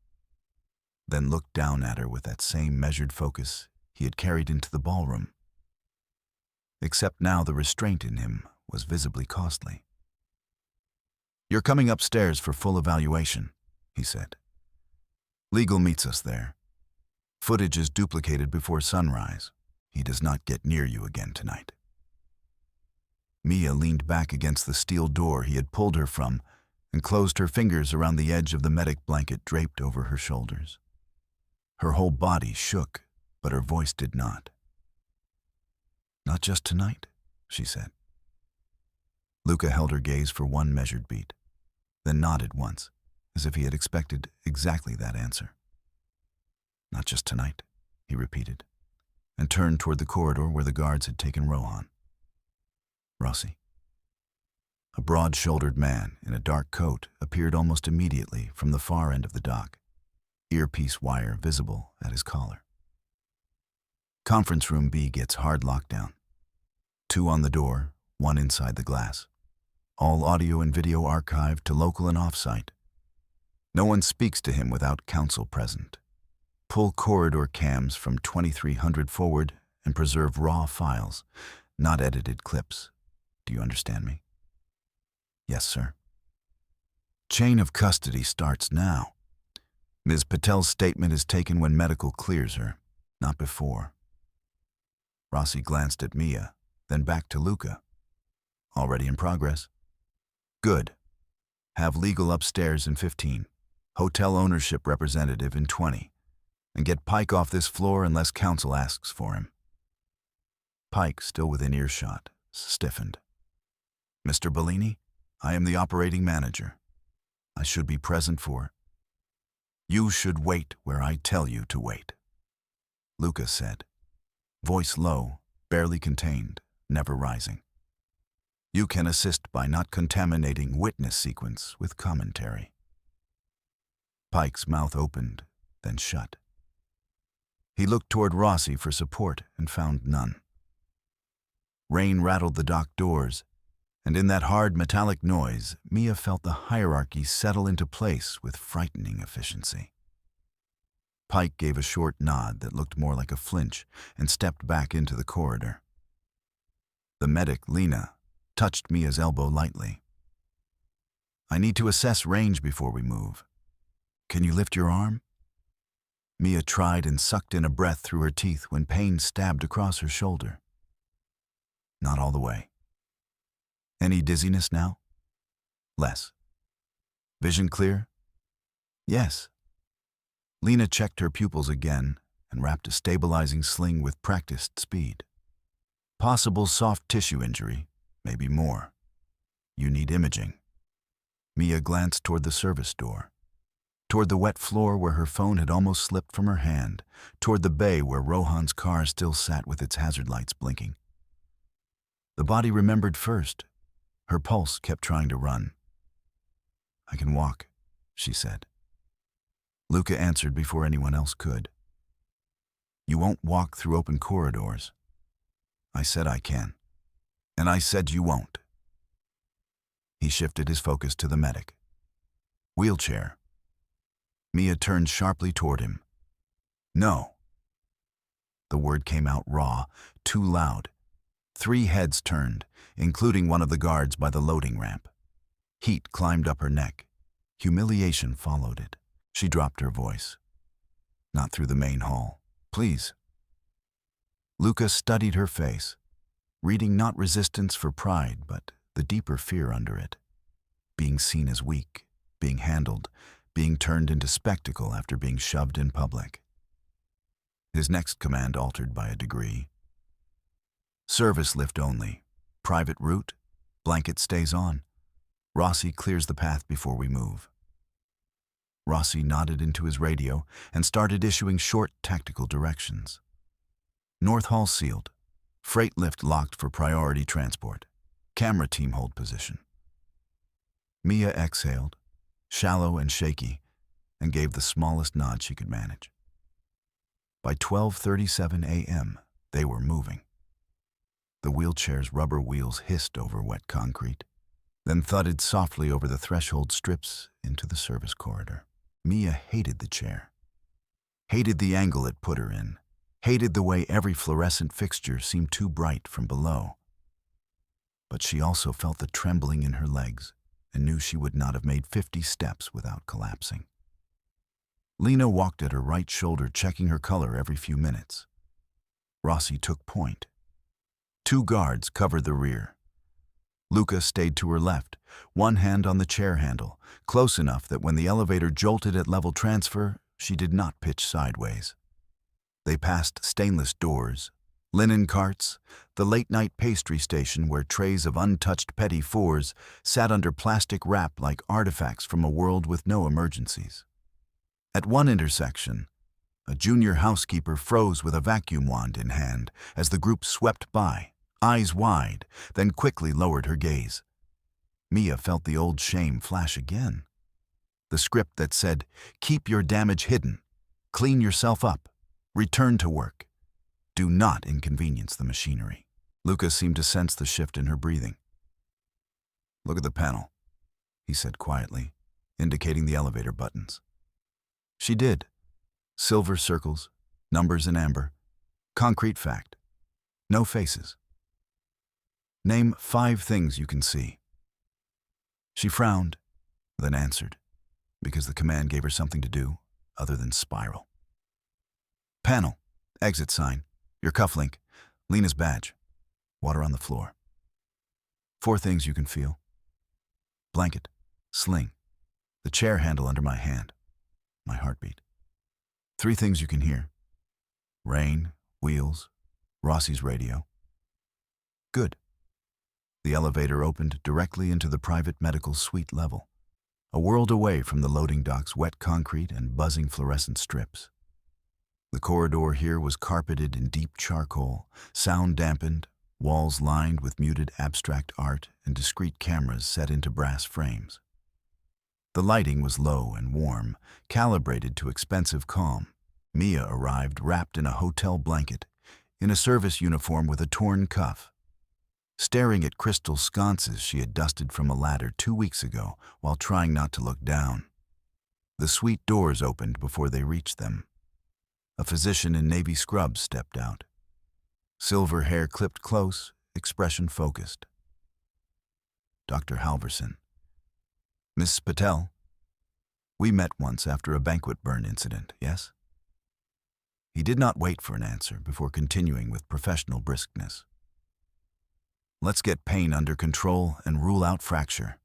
then looked down at her with that same measured focus he had carried into the ballroom. Except now the restraint in him was visibly costly. You're coming upstairs for full evaluation, he said. Legal meets us there. Footage is duplicated before sunrise. He does not get near you again tonight. Mia leaned back against the steel door he had pulled her from and closed her fingers around the edge of the medic blanket draped over her shoulders. Her whole body shook, but her voice did not. Not just tonight, she said. Luca held her gaze for one measured beat, then nodded once, as if he had expected exactly that answer. Not just tonight, he repeated, and turned toward the corridor where the guards had taken Rohan. Rossi. A broad-shouldered man in a dark coat appeared almost immediately from the far end of the dock, earpiece wire visible at his collar. Conference room B gets hard lockdown. 2 on the door, 1 inside the glass. All audio and video archived to local and off-site. No one speaks to him without counsel present. Pull corridor cams from 2300 forward and preserve raw files, not edited clips. Do you understand me? Yes, sir. Chain of custody starts now. Ms. Patel's statement is taken when medical clears her, not before. Rossi glanced at Mia, then back to Luca. Already in progress? Good. Have legal upstairs in 15. Hotel ownership representative in 20. And get Pike off this floor unless counsel asks for him. Pike, still within earshot, stiffened. Mr. Bellini, I am the operating manager. I should be present for. You should wait where I tell you to wait. Luca said, voice low, barely contained, never rising. You can assist by not contaminating witness sequence with commentary. Pike's mouth opened, then shut. He looked toward Rossi for support and found none. Rain rattled the dock doors, and in that hard metallic noise, Mia felt the hierarchy settle into place with frightening efficiency. Pike gave a short nod that looked more like a flinch and stepped back into the corridor. The medic, Lena, touched Mia's elbow lightly. I need to assess range before we move. Can you lift your arm? Mia tried and sucked in a breath through her teeth when pain stabbed across her shoulder. Not all the way. Any dizziness now? Less. Vision clear? Yes. Lena checked her pupils again and wrapped a stabilizing sling with practiced speed. Possible soft tissue injury, maybe more. You need imaging. Mia glanced toward the service door, toward the wet floor where her phone had almost slipped from her hand, toward the bay where Rohan's car still sat with its hazard lights blinking. The body remembered first. Her pulse kept trying to run. "I can walk," she said. Luca answered before anyone else could. "You won't walk through open corridors." "I said I can. And I said you won't." He shifted his focus to the medic. "Wheelchair." Mia turned sharply toward him. "No." The word came out raw, too loud. 3 heads turned, including one of the guards by the loading ramp. Heat climbed up her neck. Humiliation followed it. She dropped her voice. "Not through the main hall. Please." Luca studied her face, reading not resistance for pride, but the deeper fear under it. Being seen as weak, being handled, being turned into spectacle after being shoved in public. His next command altered by a degree. "Service lift only. Private route. Blanket stays on. Rossi clears the path before we move." Rossi nodded into his radio and started issuing short, tactical directions. North Hall sealed. Freight lift locked for priority transport. Camera team hold position. Mia exhaled, shallow and shaky, and gave the smallest nod she could manage. By 12:37 a.m., they were moving. The wheelchair's rubber wheels hissed over wet concrete, then thudded softly over the threshold strips into the service corridor. Mia hated the chair, hated the angle it put her in, hated the way every fluorescent fixture seemed too bright from below. But she also felt the trembling in her legs and knew she would not have made 50 steps without collapsing. Lena walked at her right shoulder, checking her color every few minutes. Rossi took point. 2 guards covered the rear. Luca stayed to her left, one hand on the chair handle, close enough that when the elevator jolted at level transfer, she did not pitch sideways. They passed stainless doors, linen carts, the late-night pastry station where trays of untouched petit fours sat under plastic wrap like artifacts from a world with no emergencies. At one intersection, a junior housekeeper froze with a vacuum wand in hand as the group swept by, eyes wide, then quickly lowered her gaze. Mia felt the old shame flash again. The script that said, "Keep your damage hidden, clean yourself up, return to work. Do not inconvenience the machinery." Luca seemed to sense the shift in her breathing. "Look at the panel," he said quietly, indicating the elevator buttons. She did. Silver circles, numbers in amber. Concrete fact. No faces. "Name 5 things you can see." She frowned, then answered, because the command gave her something to do other than spiral. "Panel, exit sign, your cufflink, Lena's badge, water on the floor. 4 things you can feel. Blanket, sling, the chair handle under my hand, my heartbeat. 3 things you can hear. Rain, wheels, Rossi's radio. Good." The elevator opened directly into the private medical suite level, a world away from the loading dock's wet concrete and buzzing fluorescent strips. The corridor here was carpeted in deep charcoal, sound dampened, walls lined with muted abstract art and discrete cameras set into brass frames. The lighting was low and warm, calibrated to expensive calm. Mia arrived wrapped in a hotel blanket, in a service uniform with a torn cuff, staring at crystal sconces she had dusted from a ladder 2 weeks ago while trying not to look down. The suite doors opened before they reached them. A physician in navy scrubs stepped out. Silver hair clipped close, expression focused. Dr. Halverson. "Miss Patel, we met once after a banquet burn incident, yes?" He did not wait for an answer before continuing with professional briskness. "Let's get pain under control and rule out fracture."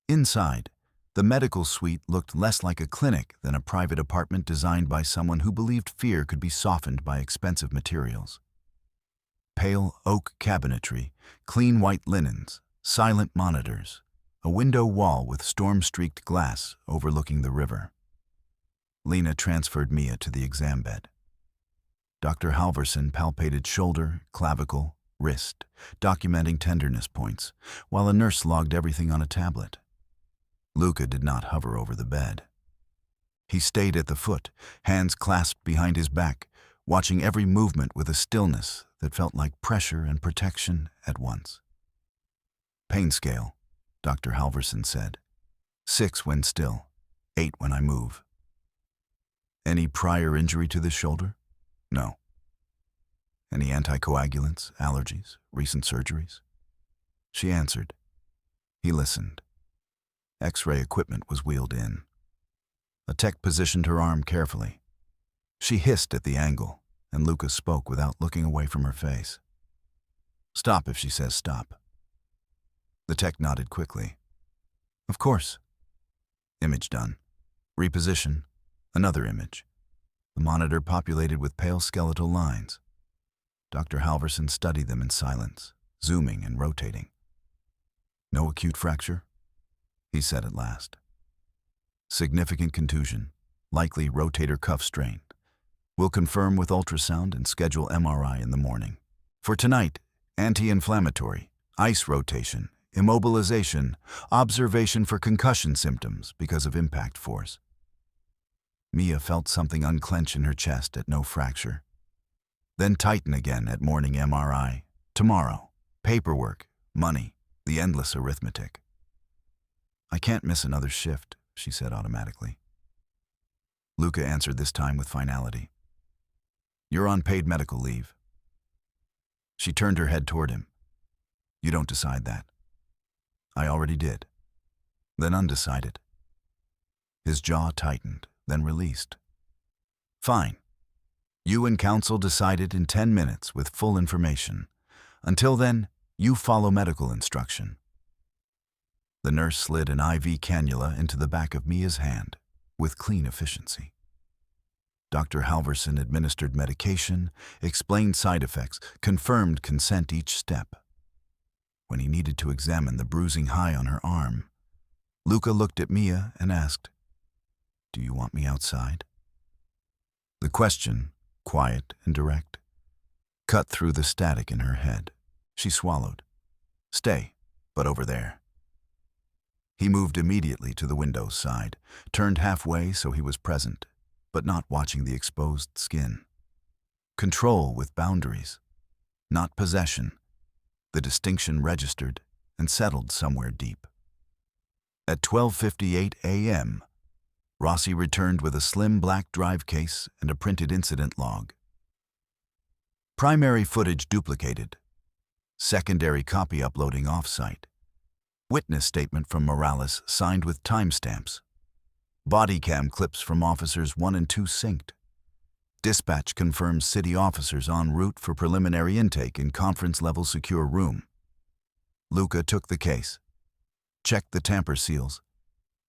Inside, The medical suite looked less like a clinic than a private apartment designed by someone who believed fear could be softened by expensive materials. Pale oak cabinetry, clean white linens, silent monitors, a window wall with storm-streaked glass overlooking the river. Lena transferred Mia to the exam bed. Dr. Halverson palpated shoulder, clavicle, wrist, documenting tenderness points, while a nurse logged everything on a tablet. Luca did not hover over the bed. He stayed at the foot, hands clasped behind his back, watching every movement with a stillness that felt like pressure and protection at once. Pain scale, Dr. Halverson said. 6 when still, 8 when I move. Any prior injury to the shoulder? No. Any anticoagulants, allergies, recent surgeries? She answered. He listened. X-ray equipment was wheeled in. A tech positioned her arm carefully. She hissed at the angle, and Lucas spoke without looking away from her face. Stop if she says stop. The tech nodded quickly. Of course. Image done. Reposition. Another image. The monitor populated with pale skeletal lines. Dr. Halverson studied them in silence, zooming and rotating. No acute fracture? He said at last. Significant contusion, likely rotator cuff strain. We'll confirm with ultrasound and schedule MRI in the morning. For tonight, anti-inflammatory, ice rotation, immobilization, observation for concussion symptoms because of impact force. Mia felt something unclench in her chest at no fracture. Then tighten again at morning MRI. Tomorrow, paperwork, money, the endless arithmetic. I can't miss another shift, she said automatically. Luca answered this time with finality. You're on paid medical leave. She turned her head toward him. You don't decide that. I already did. Then undecided. His jaw tightened, then released. Fine. You and counsel decided in 10 minutes with full information. Until then, you follow medical instruction. The nurse slid an IV cannula into the back of Mia's hand with clean efficiency. Dr. Halverson administered medication, explained side effects, confirmed consent each step. When he needed to examine the bruising high on her arm, Luca looked at Mia and asked, Do you want me outside? The question, quiet and direct, cut through the static in her head. She swallowed. Stay, but over there. He moved immediately to the window's side, turned halfway so he was present, but not watching the exposed skin. Control with boundaries, not possession. The distinction registered and settled somewhere deep. At 12:58 a.m., Rossi returned with a slim black drive case and a printed incident log. Primary footage duplicated. Secondary copy uploading off-site. Witness statement from Morales signed with timestamps. Body cam clips from officers 1 and 2 synced. Dispatch confirms city officers en route for preliminary intake in conference-level secure room. Luca took the case, checked the tamper seals,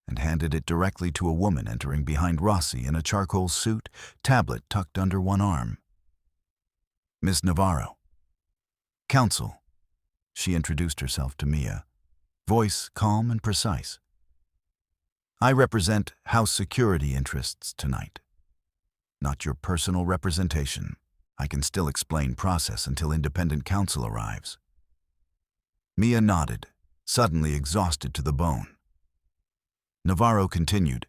and handed it directly to a woman entering behind Rossi in a charcoal suit, tablet tucked under one arm. Miss Navarro. Counsel. She introduced herself to Mia, voice calm and precise. I represent House security interests tonight. Not your personal representation. I can still explain process until independent counsel arrives. Mia nodded, suddenly exhausted to the bone. Navarro continued.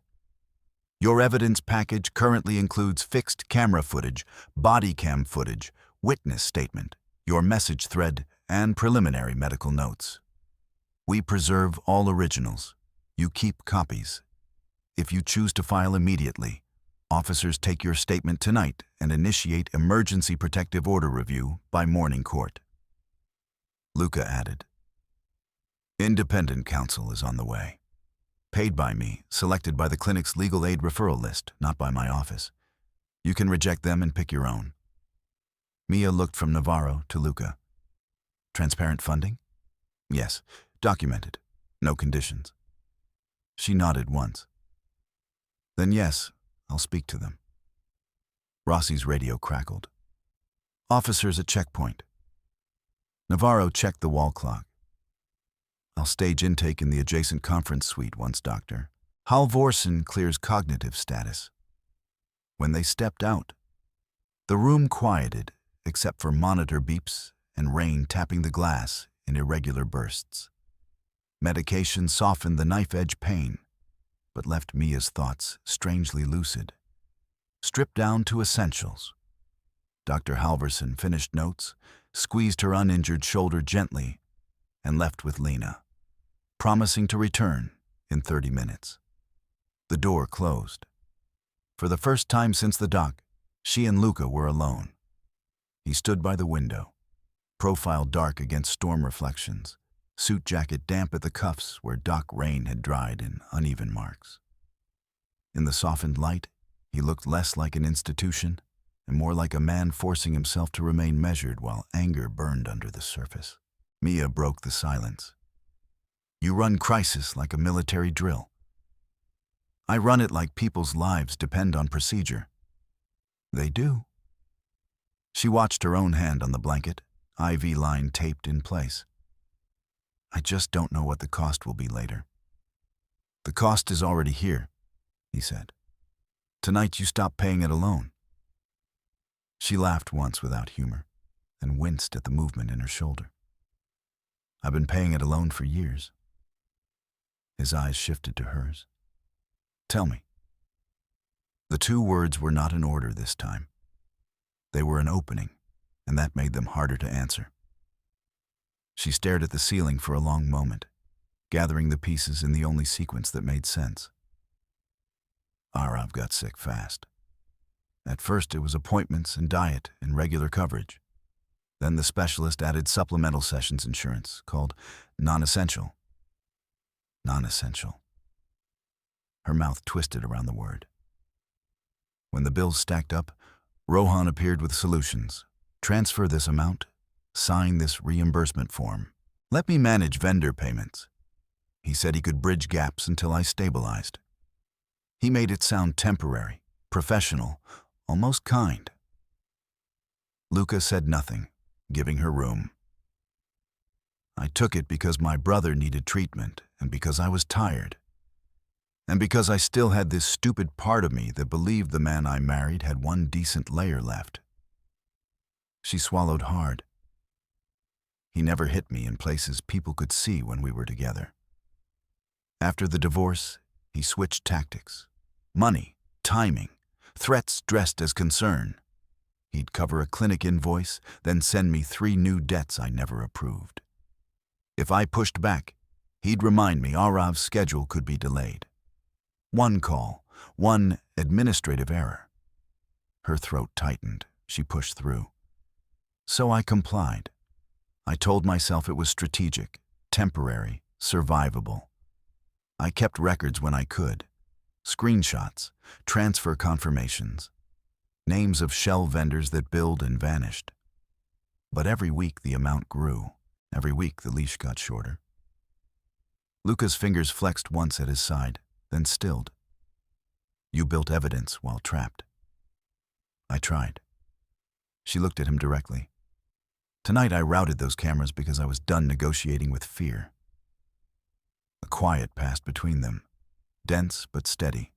Your evidence package currently includes fixed camera footage, body cam footage, witness statement, your message thread, and preliminary medical notes. We preserve all originals. You keep copies. If you choose to file immediately, officers take your statement tonight and initiate emergency protective order review by morning court. Luca added. Independent counsel is on the way. Paid by me, selected by the clinic's legal aid referral list, not by my office. You can reject them and pick your own. Mia looked from Navarro to Luca. Transparent funding? Yes. Documented. No conditions. She nodded once. Then yes, I'll speak to them. Rossi's radio crackled. Officers at checkpoint. Navarro checked the wall clock. I'll stage intake in the adjacent conference suite once, Doctor. Halvorsen clears cognitive status. When they stepped out, the room quieted except for monitor beeps and rain tapping the glass in irregular bursts. Medication softened the knife-edge pain, but left Mia's thoughts strangely lucid. Stripped down to essentials. Dr. Halvorsen finished notes, squeezed her uninjured shoulder gently, and left with Lena, promising to return in 30 minutes. The door closed. For the first time since the dock, she and Luca were alone. He stood by the window, profile dark against storm reflections, suit jacket damp at the cuffs where dock rain had dried in uneven marks. In the softened light, he looked less like an institution and more like a man forcing himself to remain measured while anger burned under the surface. Mia broke the silence. You run crisis like a military drill. I run it like people's lives depend on procedure. They do. She watched her own hand on the blanket, IV line taped in place. I just don't know what the cost will be later. The cost is already here, he said. Tonight you stop paying it alone. She laughed once without humor and winced at the movement in her shoulder. I've been paying it alone for years. His eyes shifted to hers. Tell me. The two words were not in order this time. They were an opening, and that made them harder to answer. She stared at the ceiling for a long moment, gathering the pieces in the only sequence that made sense. Arav got sick fast. At first it was appointments and diet and regular coverage. Then the specialist added supplemental sessions insurance called non-essential. Non-essential. Her mouth twisted around the word. When the bills stacked up, Rohan appeared with solutions. Transfer this amount, sign this reimbursement form. Let me manage vendor payments. He said he could bridge gaps until I stabilized. He made it sound temporary, professional, almost kind. Luca said nothing, giving her room. I took it because my brother needed treatment and because I was tired. And because I still had this stupid part of me that believed the man I married had one decent layer left. She swallowed hard. He never hit me in places people could see when we were together. After the divorce, he switched tactics. Money, timing, threats dressed as concern. He'd cover a clinic invoice, then send me 3 new debts I never approved. If I pushed back, he'd remind me Arav's schedule could be delayed. One call, one administrative error. Her throat tightened. She pushed through. So I complied. I told myself it was strategic, temporary, survivable. I kept records when I could. Screenshots, transfer confirmations, names of shell vendors that billed and vanished. But every week the amount grew. Every week the leash got shorter. Luca's fingers flexed once at his side, then stilled. You built evidence while trapped. I tried. She looked at him directly. Tonight I routed those cameras because I was done negotiating with fear. A quiet passed between them, dense but steady.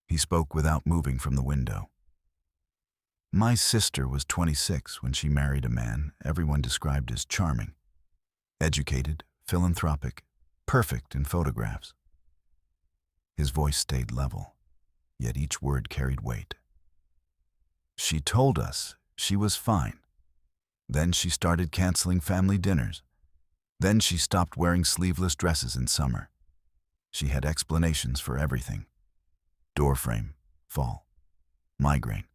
He spoke without moving from the window. My sister was 26 when she married a man everyone described as charming, educated, philanthropic, perfect in photographs. His voice stayed level, yet each word carried weight. She told us she was fine. Then she started canceling family dinners. Then she stopped wearing sleeveless dresses in summer. She had explanations for everything. Door frame, fall, migraine.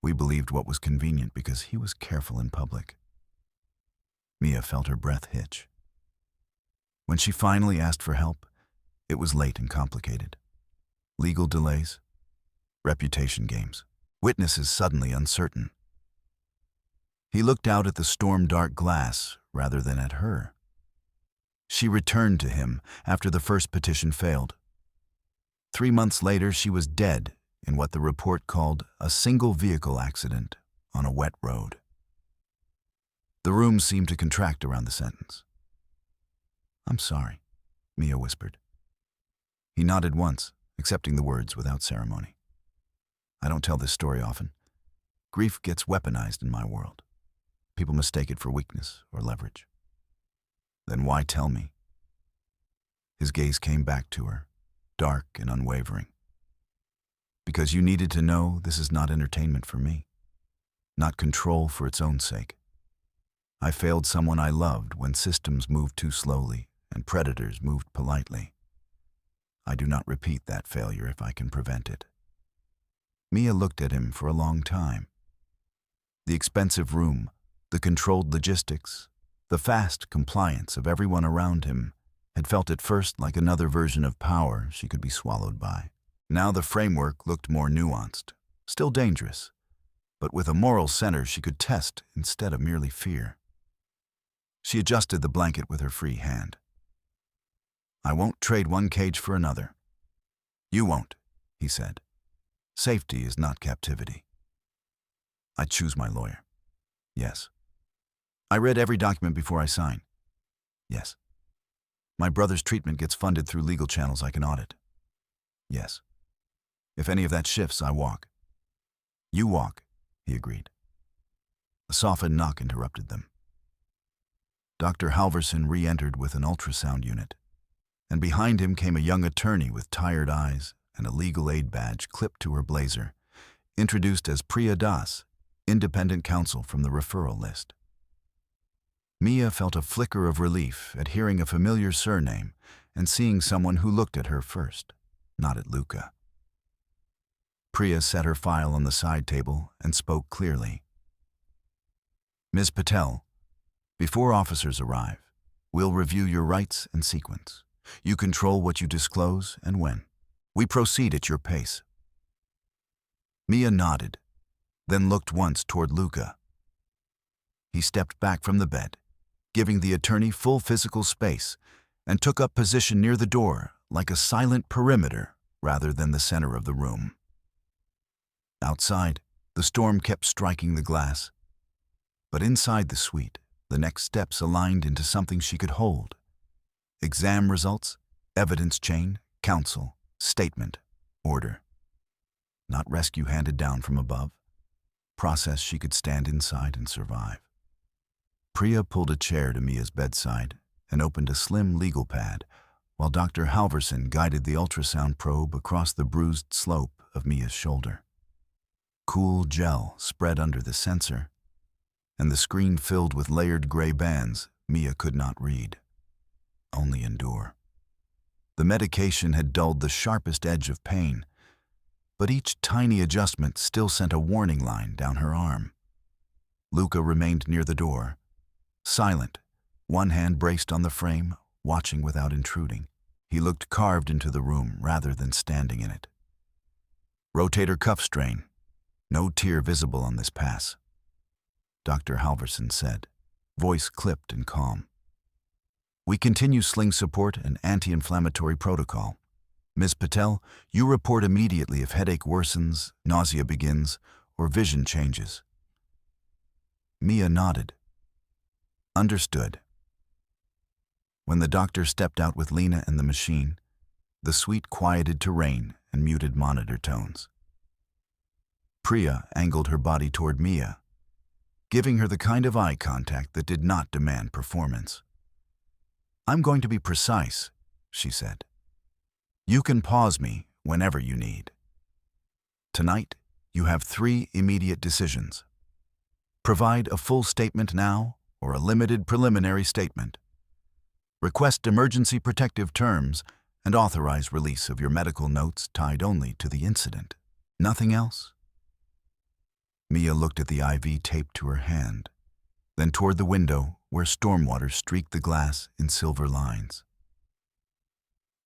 We believed what was convenient because he was careful in public. Mia felt her breath hitch. When she finally asked for help, it was late and complicated. Legal delays, reputation games, witnesses suddenly uncertain. He looked out at the storm-dark glass rather than at her. She returned to him after the first petition failed. 3 months later, she was dead in what the report called a single vehicle accident on a wet road. The room seemed to contract around the sentence. "I'm sorry," Mia whispered. He nodded once, accepting the words without ceremony. "I don't tell this story often. Grief gets weaponized in my world. People mistake it for weakness or leverage." "Then why tell me?" His gaze came back to her, dark and unwavering. "Because you needed to know this is not entertainment for me, not control for its own sake. I failed someone I loved when systems moved too slowly and predators moved politely. I do not repeat that failure if I can prevent it." Mia looked at him for a long time. The expensive room, the controlled logistics, the fast compliance of everyone around him had felt at first like another version of power she could be swallowed by. Now the framework looked more nuanced, still dangerous, but with a moral center she could test instead of merely fear. She adjusted the blanket with her free hand. "I won't trade one cage for another." "You won't," he said. "Safety is not captivity." "I choose my lawyer." "Yes." "I read every document before I sign." "Yes." "My brother's treatment gets funded through legal channels I can audit." "Yes." "If any of that shifts, I walk." "You walk," he agreed. A softened knock interrupted them. Dr. Halverson re-entered with an ultrasound unit, and behind him came a young attorney with tired eyes and a legal aid badge clipped to her blazer, introduced as Priya Das, independent counsel from the referral list. Mia felt a flicker of relief at hearing a familiar surname and seeing someone who looked at her first, not at Luca. Priya set her file on the side table and spoke clearly. "Ms. Patel, before officers arrive, we'll review your rights and sequence. You control what you disclose and when. We proceed at your pace." Mia nodded, then looked once toward Luca. He stepped back from the bed, giving the attorney full physical space, and took up position near the door like a silent perimeter rather than the center of the room. Outside, the storm kept striking the glass, but inside the suite, the next steps aligned into something she could hold. Exam results, evidence chain, counsel, statement, order. Not rescue handed down from above. Process she could stand inside and survive. Priya pulled a chair to Mia's bedside and opened a slim legal pad, while Dr. Halverson guided the ultrasound probe across the bruised slope of Mia's shoulder. Cool gel spread under the sensor, and the screen filled with layered gray bands Mia could not read, only endure. The medication had dulled the sharpest edge of pain, but each tiny adjustment still sent a warning line down her arm. Luca remained near the door, silent, one hand braced on the frame, watching without intruding. He looked carved into the room rather than standing in it. "Rotator cuff strain. No tear visible on this pass," Dr. Halverson said, voice clipped and calm. "We continue sling support and anti-inflammatory protocol. Ms. Patel, you report immediately if headache worsens, nausea begins, or vision changes." Mia nodded. Understood. When the doctor stepped out with Lena and the machine, the suite quieted to rain and muted monitor tones. Priya angled her body toward Mia, giving her the kind of eye contact that did not demand performance. "I'm going to be precise," she said. "You can pause me whenever you need. Tonight, you have 3 immediate decisions. Provide a full statement now or a limited preliminary statement. Request emergency protective terms and authorize release of your medical notes tied only to the incident. Nothing else?" Mia looked at the IV taped to her hand, then toward the window where stormwater streaked the glass in silver lines.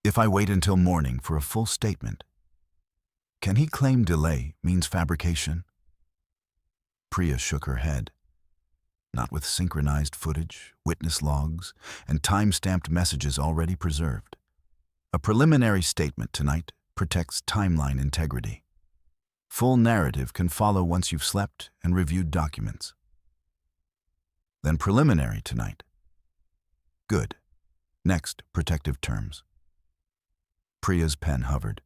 "If I wait until morning for a full statement, can he claim delay means fabrication?" Priya shook her head. not with synchronized footage, witness logs, and time-stamped messages already preserved. A preliminary statement tonight protects timeline integrity. Full narrative can follow once you've slept and reviewed documents. Then preliminary tonight. Good. Next, protective terms. Priya's pen hovered.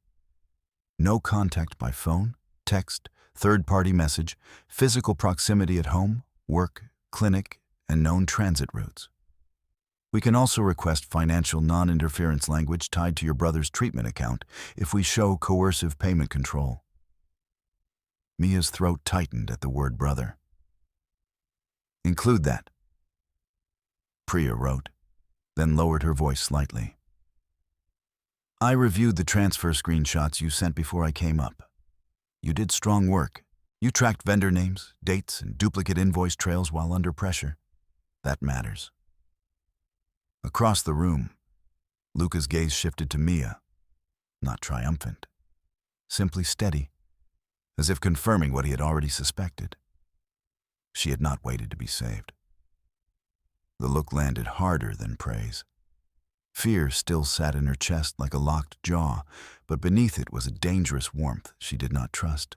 No contact by phone, text, third-party message, physical proximity at home, work, clinic, and known transit routes. We can also request financial non-interference language tied to your brother's treatment account if we show coercive payment control. Mia's throat tightened at the word brother. Include that, Priya wrote, then lowered her voice slightly. I reviewed the transfer screenshots you sent before I came up. You did strong work. You tracked vendor names, dates, and duplicate invoice trails while under pressure. That matters. Across the room, Luca's gaze shifted to Mia, not triumphant, simply steady, as if confirming what he had already suspected. She had not waited to be saved. The look landed harder than praise. Fear still sat in her chest like a locked jaw, but beneath it was a dangerous warmth she did not trust.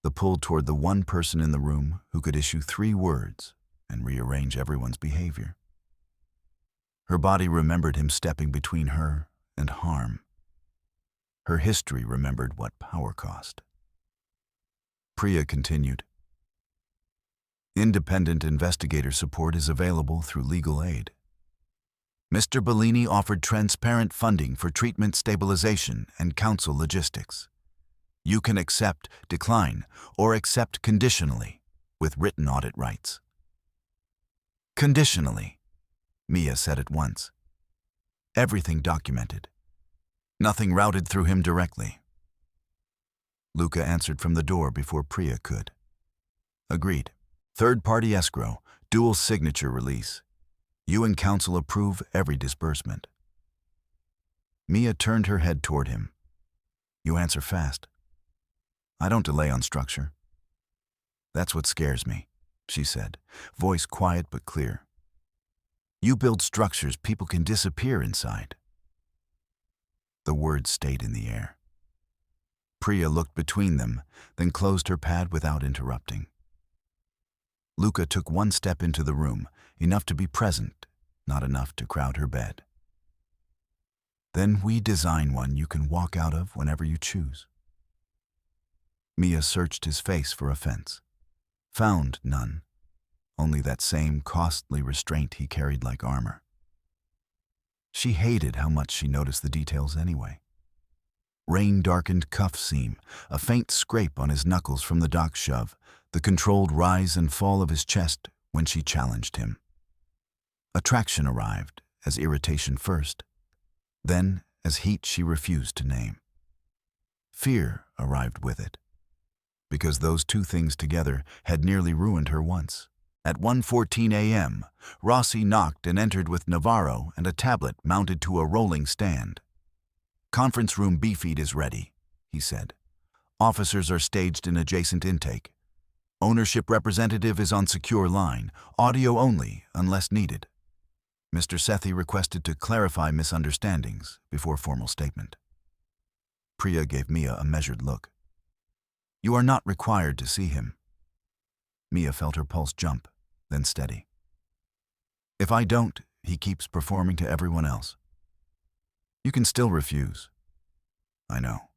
The pull toward the one person in the room who could issue 3 words and rearrange everyone's behavior. Her body remembered him stepping between her and harm. Her history remembered what power cost. Priya continued. Independent investigator support is available through legal aid. Mr. Bellini offered transparent funding for treatment stabilization and counsel logistics. You can accept, decline, or accept conditionally, with written audit rights. Conditionally, Mia said at once. Everything documented. Nothing routed through him directly. Luca answered from the door before Priya could. Agreed. Third-party escrow, dual signature release. You and counsel approve every disbursement. Mia turned her head toward him. You answer fast. I don't delay on structure. That's what scares me, she said, voice quiet but clear. You build structures people can disappear inside. The words stayed in the air. Priya looked between them, then closed her pad without interrupting. Luca took one step into the room, enough to be present, not enough to crowd her bed. Then we design one you can walk out of whenever you choose. Mia searched his face for offense. Found none, only that same costly restraint he carried like armor. She hated how much she noticed the details anyway. Rain-darkened cuff seam, a faint scrape on his knuckles from the dock shove, the controlled rise and fall of his chest when she challenged him. Attraction arrived as irritation first, then as heat she refused to name. Fear arrived with it, because those two things together had nearly ruined her once. At 1:14 a.m., Rossi knocked and entered with Navarro and a tablet mounted to a rolling stand. Conference room B-feed is ready, he said. Officers are staged in adjacent intake. Ownership representative is on secure line, audio only unless needed. Mr. Sethi requested to clarify misunderstandings before formal statement. Priya gave Mia a measured look. You are not required to see him. Mia felt her pulse jump, then steady. If I don't, he keeps performing to everyone else. You can still refuse. I know.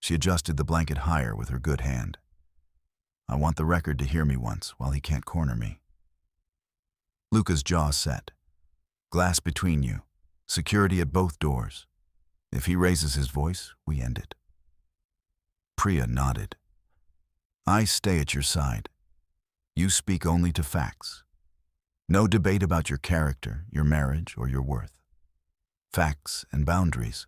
She adjusted the blanket higher with her good hand. I want the record to hear me once while he can't corner me. Luca's jaw set. Glass between you. Security at both doors. If he raises his voice, we end it. Priya nodded. I stay at your side. You speak only to facts. No debate about your character, your marriage, or your worth. Facts and boundaries.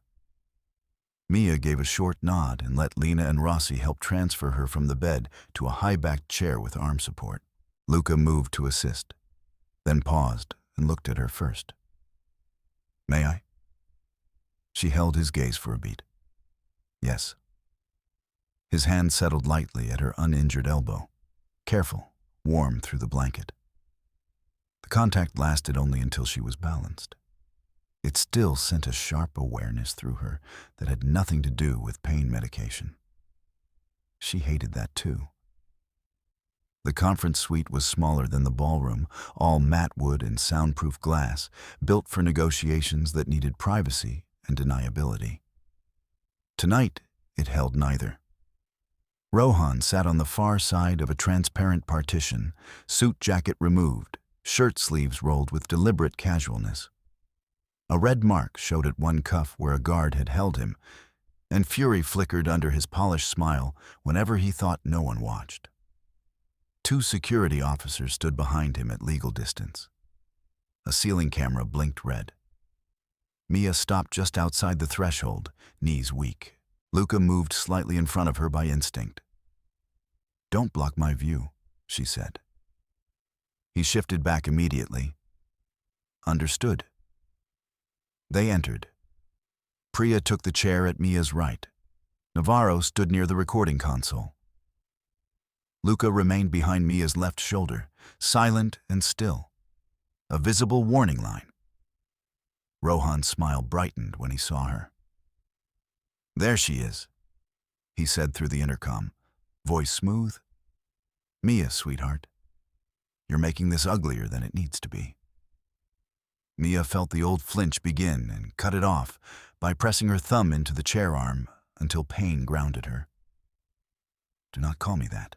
Mia gave a short nod and let Lena and Rossi help transfer her from the bed to a high-backed chair with arm support. Luca moved to assist, then paused and looked at her first. May I? She held his gaze for a beat. Yes. His hand settled lightly at her uninjured elbow. Careful, warm through the blanket. The contact lasted only until she was balanced. It still sent a sharp awareness through her that had nothing to do with pain medication. She hated that too. The conference suite was smaller than the ballroom, all matte wood and soundproof glass, built for negotiations that needed privacy and deniability. Tonight, it held neither. Rohan sat on the far side of a transparent partition, suit jacket removed, shirt sleeves rolled with deliberate casualness. A red mark showed at one cuff where a guard had held him, and fury flickered under his polished smile whenever he thought no one watched. 2 security officers stood behind him at legal distance. A ceiling camera blinked red. Mia stopped just outside the threshold, knees weak. Luca moved slightly in front of her by instinct. "Don't block my view," she said. He shifted back immediately. "Understood." They entered. Priya took the chair at Mia's right. Navarro stood near the recording console. Luca remained behind Mia's left shoulder, silent and still. A visible warning line. Rohan's smile brightened when he saw her. "There she is," he said through the intercom, voice smooth. "Mia, sweetheart, you're making this uglier than it needs to be." Mia felt the old flinch begin and cut it off by pressing her thumb into the chair arm until pain grounded her. "Do not call me that."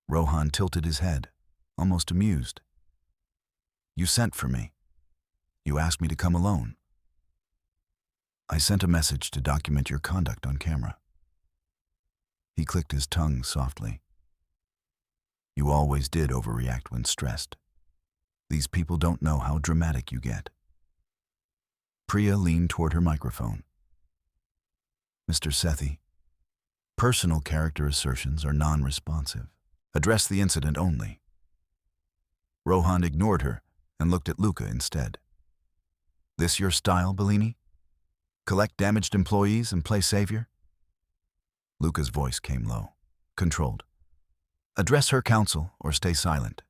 Rohan tilted his head, almost amused. "You sent for me. You asked me to come alone. I sent a message to document your conduct on camera." He clicked his tongue softly. "You always did overreact when stressed. These people don't know how dramatic you get." Priya leaned toward her microphone. "Mr. Sethi, personal character assertions are non-responsive. Address the incident only." Rohan ignored her and looked at Luca instead. "This your style, Bellini? Collect damaged employees and play savior?" Luca's voice came low, controlled. "Address her counsel or stay silent."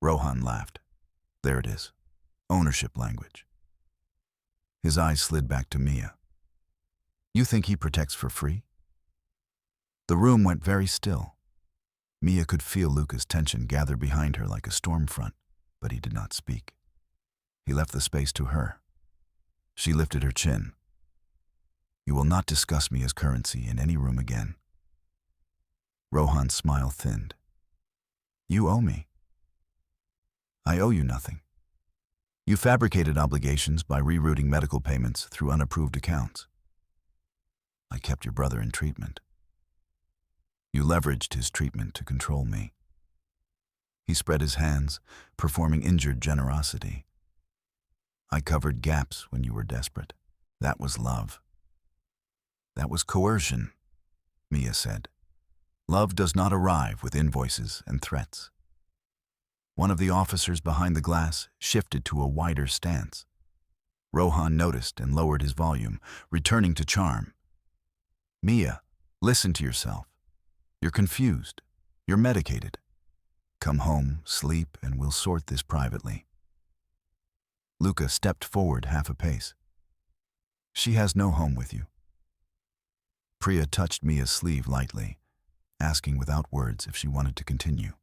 Rohan laughed. "There it is. Ownership language." His eyes slid back to Mia. "You think he protects for free?" The room went very still. Mia could feel Luca's tension gather behind her like a storm front, but he did not speak. He left the space to her. She lifted her chin. "You will not discuss me as currency in any room again." Rohan's smile thinned. "You owe me." "I owe you nothing. You fabricated obligations by rerouting medical payments through unapproved accounts. I kept your brother in treatment. You leveraged his treatment to control me." He spread his hands, performing injured generosity. "I covered gaps when you were desperate. That was love." "That was coercion," Mia said. "Love does not arrive with invoices and threats." One of the officers behind the glass shifted to a wider stance. Rohan noticed and lowered his volume, returning to charm. "Mia, listen to yourself. You're confused. You're medicated. Come home, sleep, and we'll sort this privately." Luca stepped forward half a pace. "She has no home with you." Priya touched Mia's sleeve lightly, asking without words if she wanted to continue.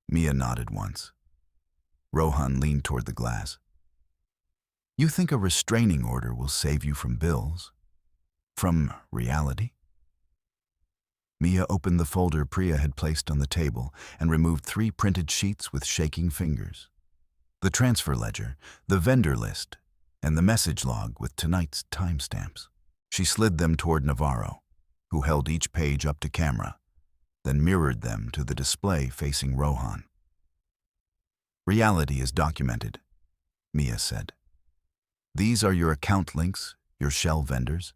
Mia nodded once. Rohan leaned toward the glass. "You think a restraining order will save you from bills? From reality?" Mia opened the folder Priya had placed on the table and removed 3 printed sheets with shaking fingers. The transfer ledger, the vendor list, and the message log with tonight's timestamps. She slid them toward Navarro, who held each page up to camera, then mirrored them to the display facing Rohan. "Reality is documented," Mia said. "These are your account links, your shell vendors,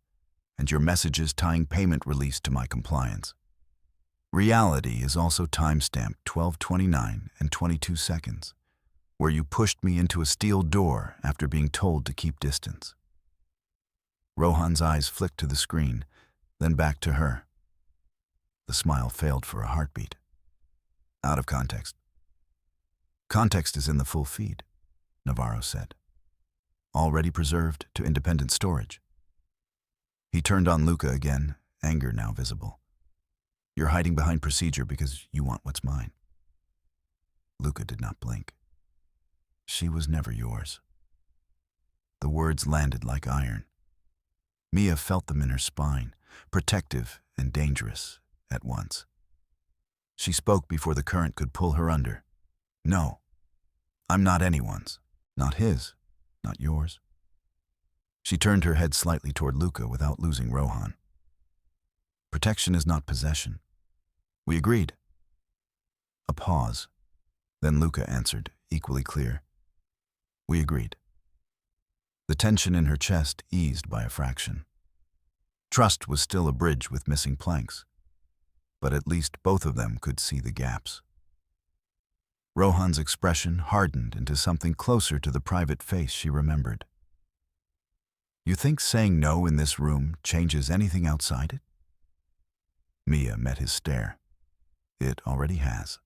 and your messages tying payment release to my compliance. Reality is also timestamped 12:29 and 22 seconds, where you pushed me into a steel door after being told to keep distance." Rohan's eyes flicked to the screen, then back to her. The smile failed for a heartbeat. Out of context. Context is in the full feed, Navarro said. Already preserved to independent storage. He turned on Luca again, anger now visible. You're hiding behind procedure because you want what's mine. Luca did not blink. She was never yours. The words landed like iron. Mia felt them in her spine, protective and dangerous at once. She spoke before the current could pull her under. No, I'm not anyone's. Not his, not yours. She turned her head slightly toward Luca without losing Rohan. Protection is not possession. We agreed. A pause. Then Luca answered, equally clear. We agreed. The tension in her chest eased by a fraction. Trust was still a bridge with missing planks, but at least both of them could see the gaps. Rohan's expression hardened into something closer to the private face she remembered. You think saying no in this room changes anything outside it? Mia met his stare. It already has.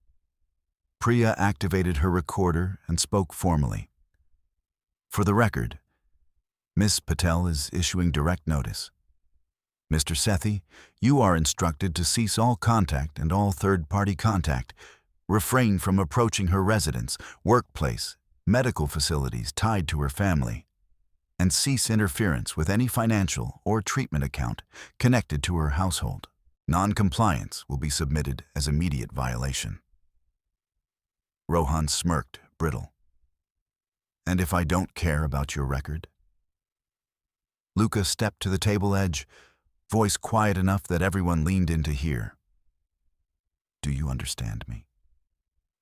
Priya activated her recorder and spoke formally. For the record, Miss Patel is issuing direct notice. Mr. Sethi, you are instructed to cease all contact and all third-party contact, refrain from approaching her residence, workplace, medical facilities tied to her family, and cease interference with any financial or treatment account connected to her household. Non-compliance will be submitted as immediate violation. Rohan smirked, brittle. And if I don't care about your record? Luca stepped to the table edge, voice quiet enough that everyone leaned in to hear. Do you understand me?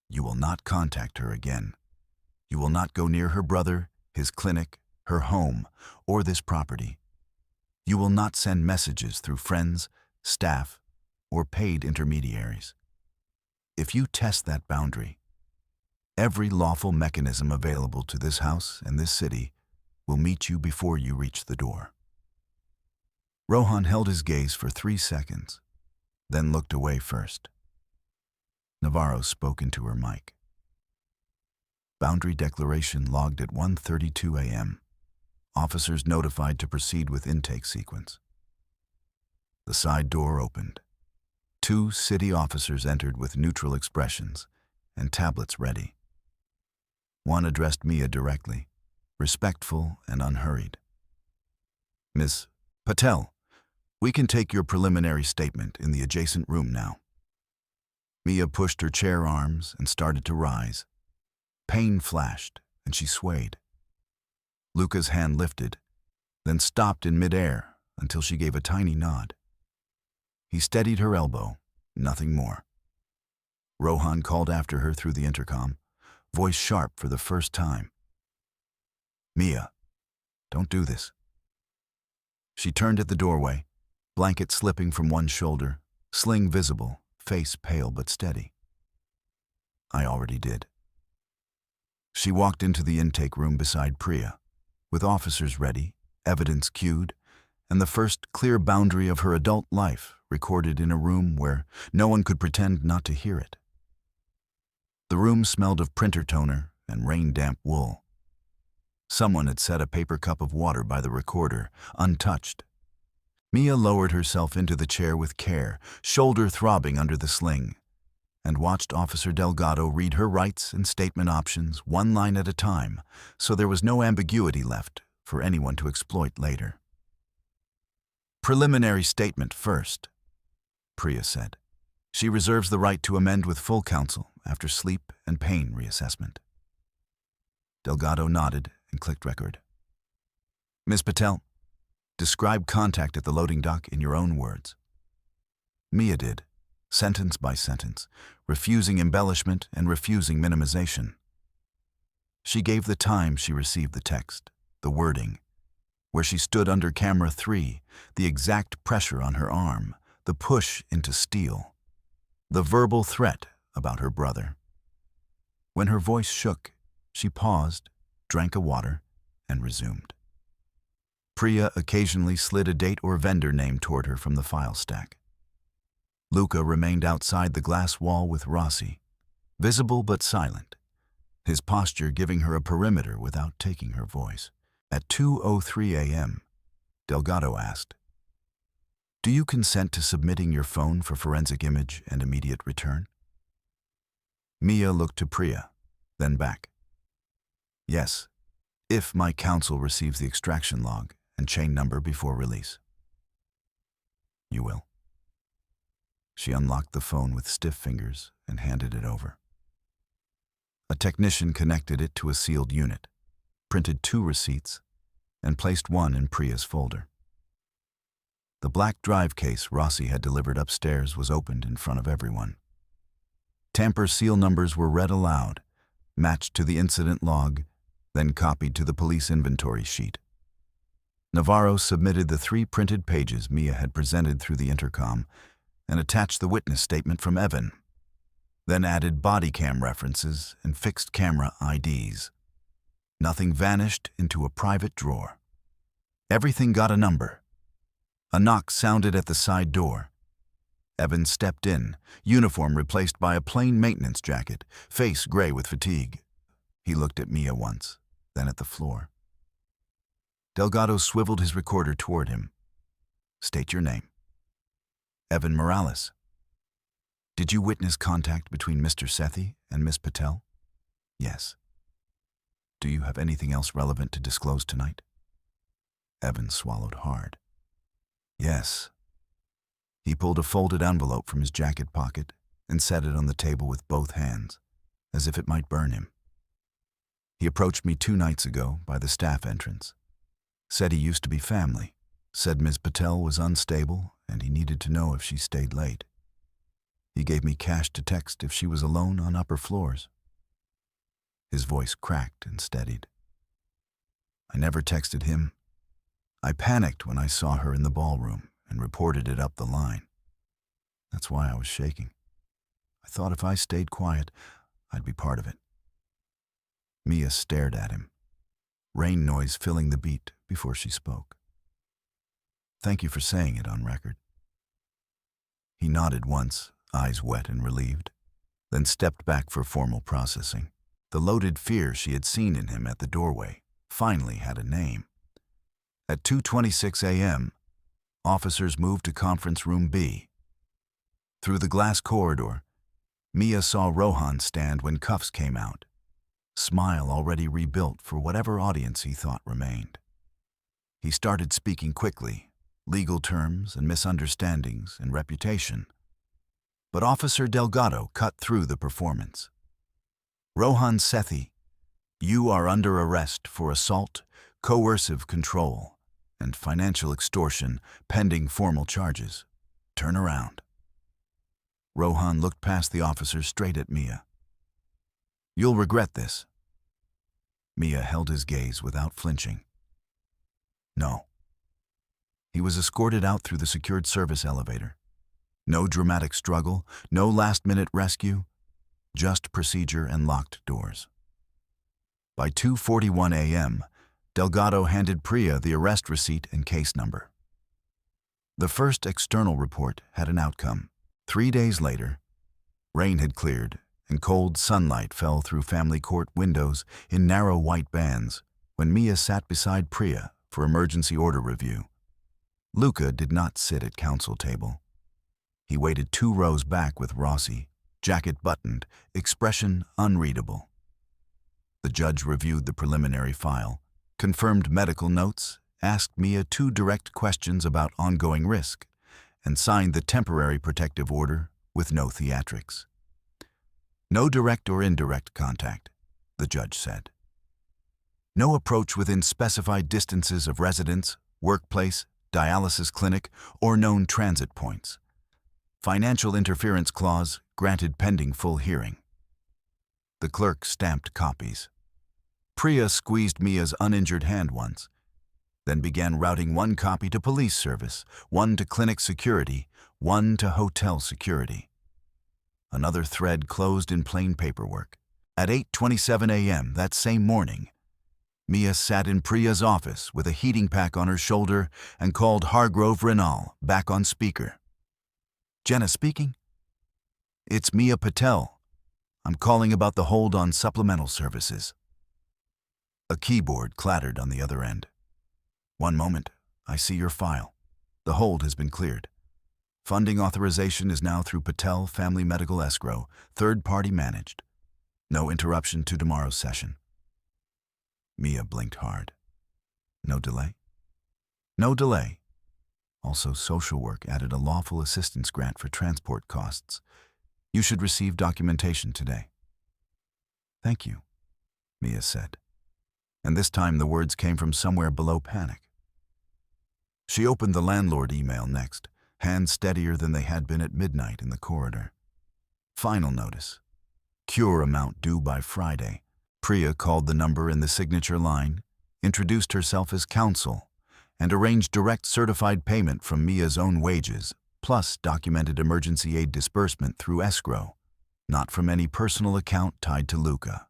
You will not contact her again. You will not go near her brother, his clinic, her home, or this property. You will not send messages through friends, staff, or paid intermediaries. If you test that boundary, every lawful mechanism available to this house and this city will meet you before you reach the door. Rohan held his gaze for 3 seconds, then looked away first. Navarro spoke into her mic. Boundary declaration logged at 1:32 a.m. Officers notified to proceed with intake sequence. The side door opened. 2 city officers entered with neutral expressions and tablets ready. One addressed Mia directly, respectful and unhurried. Miss Patel, we can take your preliminary statement in the adjacent room now. Mia pushed her chair arms and started to rise. Pain flashed, and she swayed. Luca's hand lifted, then stopped in midair until she gave a tiny nod. He steadied her elbow, nothing more. Rohan called after her through the intercom, voice sharp for the first time. Mia, don't do this. She turned at the doorway, blanket slipping from one shoulder, sling visible, face pale but steady. I already did. She walked into the intake room beside Priya, with officers ready, evidence queued, and the first clear boundary of her adult life recorded in a room where no one could pretend not to hear it. The room smelled of printer toner and rain-damp wool. Someone had set a paper cup of water by the recorder, untouched. Mia lowered herself into the chair with care, shoulder throbbing under the sling, and watched Officer Delgado read her rights and statement options one line at a time, so there was no ambiguity left for anyone to exploit later. Preliminary statement first, Priya said. She reserves the right to amend with full counsel after sleep and pain reassessment. Delgado nodded and clicked record. Ms. Patel, describe contact at the loading dock in your own words. Mia did, sentence by sentence, refusing embellishment and refusing minimization. She gave the time she received the text, the wording, where she stood under camera 3, the exact pressure on her arm, the push into steel, the verbal threat about her brother. When her voice shook, she paused, drank a water, and resumed. Priya occasionally slid a date or vendor name toward her from the file stack. Luca remained outside the glass wall with Rossi, visible but silent, his posture giving her a perimeter without taking her voice. At 2:03 a.m., Delgado asked, "Do you consent to submitting your phone for forensic image and immediate return?" Mia looked to Priya, then back. "Yes, if my counsel receives the extraction log and chain number before release." "You will?" She unlocked the phone with stiff fingers and handed it over. A technician connected it to a sealed unit, printed 2 receipts, and placed one in Priya's folder. The black drive case Rossi had delivered upstairs was opened in front of everyone. Tamper seal numbers were read aloud, matched to the incident log, then copied to the police inventory sheet. Navarro submitted the 3 printed pages Mia had presented through the intercom and attached the witness statement from Evan, then added body cam references and fixed camera IDs. Nothing vanished into a private drawer. Everything got a number. A knock sounded at the side door. Evan stepped in, uniform replaced by a plain maintenance jacket, face gray with fatigue. He looked at Mia once, then at the floor. Delgado swiveled his recorder toward him. "State your name." "Evan Morales." "Did you witness contact between Mr. Sethi and Miss Patel?" "Yes." "Do you have anything else relevant to disclose tonight?" Evan swallowed hard. "Yes." He pulled a folded envelope from his jacket pocket and set it on the table with both hands, as if it might burn him. "He approached me 2 nights ago by the staff entrance. Said he used to be family. Said Ms. Patel was unstable and he needed to know if she stayed late. He gave me cash to text if she was alone on upper floors." His voice cracked and steadied. "I never texted him. I panicked when I saw her in the ballroom and reported it up the line. That's why I was shaking. I thought if I stayed quiet, I'd be part of it." Mia stared at him, rain noise filling the beat before she spoke. "Thank you for saying it on record." He nodded once, eyes wet and relieved, then stepped back for formal processing. The loaded fear she had seen in him at the doorway finally had a name. At 2:26 a.m., officers moved to Conference Room B. Through the glass corridor, Mia saw Rohan stand when cuffs came out, smile already rebuilt for whatever audience he thought remained. He started speaking quickly, legal terms and misunderstandings and reputation. But Officer Delgado cut through the performance. "Rohan Sethi, you are under arrest for assault, coercive control, and financial extortion pending formal charges. Turn around." Rohan looked past the officer straight at Mia. "You'll regret this." Mia held his gaze without flinching. "No." He was escorted out through the secured service elevator. No dramatic struggle, no last-minute rescue, just procedure and locked doors. By 2:41 a.m., Delgado handed Priya the arrest receipt and case number. The first external report had an outcome. 3 days later, rain had cleared and cold sunlight fell through family court windows in narrow white bands when Mia sat beside Priya for emergency order review. Luca did not sit at counsel table. He waited 2 rows back with Rossi, jacket buttoned, expression unreadable. The judge reviewed the preliminary file, confirmed medical notes, asked Mia 2 direct questions about ongoing risk, and signed the temporary protective order with no theatrics. "No direct or indirect contact," the judge said. "No approach within specified distances of residence, workplace, dialysis clinic, or known transit points. Financial interference clause granted pending full hearing." The clerk stamped copies. Priya squeezed Mia's uninjured hand once, then began routing 1 copy to police service, 1 to clinic security, 1 to hotel security. Another thread closed in plain paperwork. At 8:27 a.m. that same morning, Mia sat in Priya's office with a heating pack on her shoulder and called Hargrove Renal back on speaker. "Jenna speaking." "It's Mia Patel. I'm calling about the hold on supplemental services. A keyboard clattered on the other end. One moment, I see your file. The hold has been cleared. Funding authorization is now through Patel Family Medical Escrow, third-party managed. No interruption to tomorrow's session. Mia blinked hard. No delay? No delay. Also, social work added a lawful assistance grant for transport costs. You should receive documentation today. Thank you, Mia said. And this time the words came from somewhere below panic. She opened the landlord email next, hands steadier than they had been at midnight in the corridor. Final notice. Cure amount due by Friday. Priya called the number in the signature line, introduced herself as counsel, and arranged direct certified payment from Mia's own wages, plus documented emergency aid disbursement through escrow, not from any personal account tied to Luca.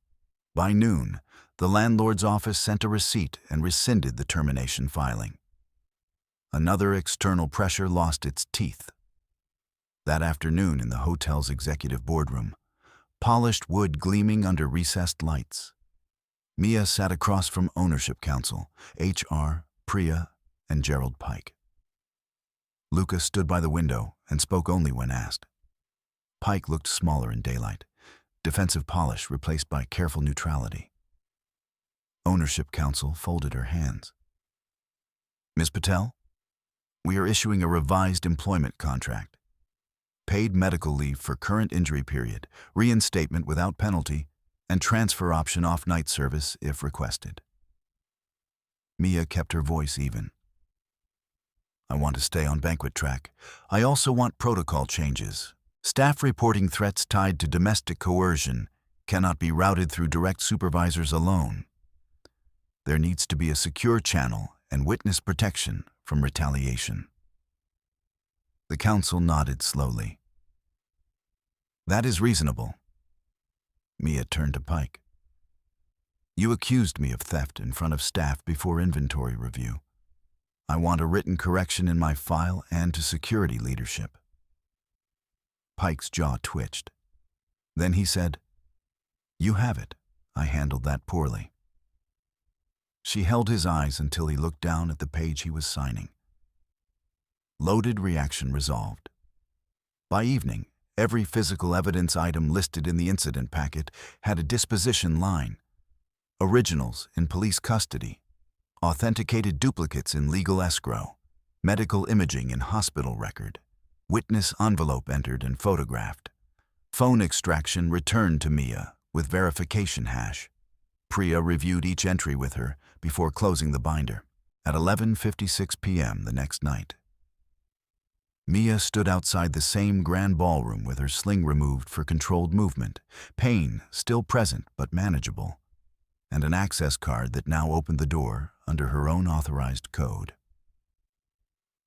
By noon, the landlord's office sent a receipt and rescinded the termination filing. Another external pressure lost its teeth. That afternoon in the hotel's executive boardroom, polished wood gleaming under recessed lights, Mia sat across from ownership counsel, HR, Priya, and Gerald Pike. Luca stood by the window and spoke only when asked. Pike looked smaller in daylight, defensive polish replaced by careful neutrality. Ownership counsel folded her hands. Ms. Patel, we are issuing a revised employment contract. Paid medical leave for current injury period, reinstatement without penalty, and transfer option off night service if requested. Mia kept her voice even. I want to stay on banquet track. I also want protocol changes. Staff reporting threats tied to domestic coercion cannot be routed through direct supervisors alone. There needs to be a secure channel and witness protection from retaliation. The counsel nodded slowly. That is reasonable. Mia turned to Pike. You accused me of theft in front of staff before inventory review. I want a written correction in my file and to security leadership. Pike's jaw twitched. Then he said, You have it. I handled that poorly. She held his eyes until he looked down at the page he was signing. Loaded reaction resolved. By evening, every physical evidence item listed in the incident packet had a disposition line. Originals in police custody, authenticated duplicates in legal escrow, medical imaging in hospital record, witness envelope entered and photographed. Phone extraction returned to Mia with verification hash. Priya reviewed each entry with her before closing the binder at 11:56 p.m. the next night. Mia stood outside the same grand ballroom with her sling removed for controlled movement, pain still present but manageable, and an access card that now opened the door under her own authorized code.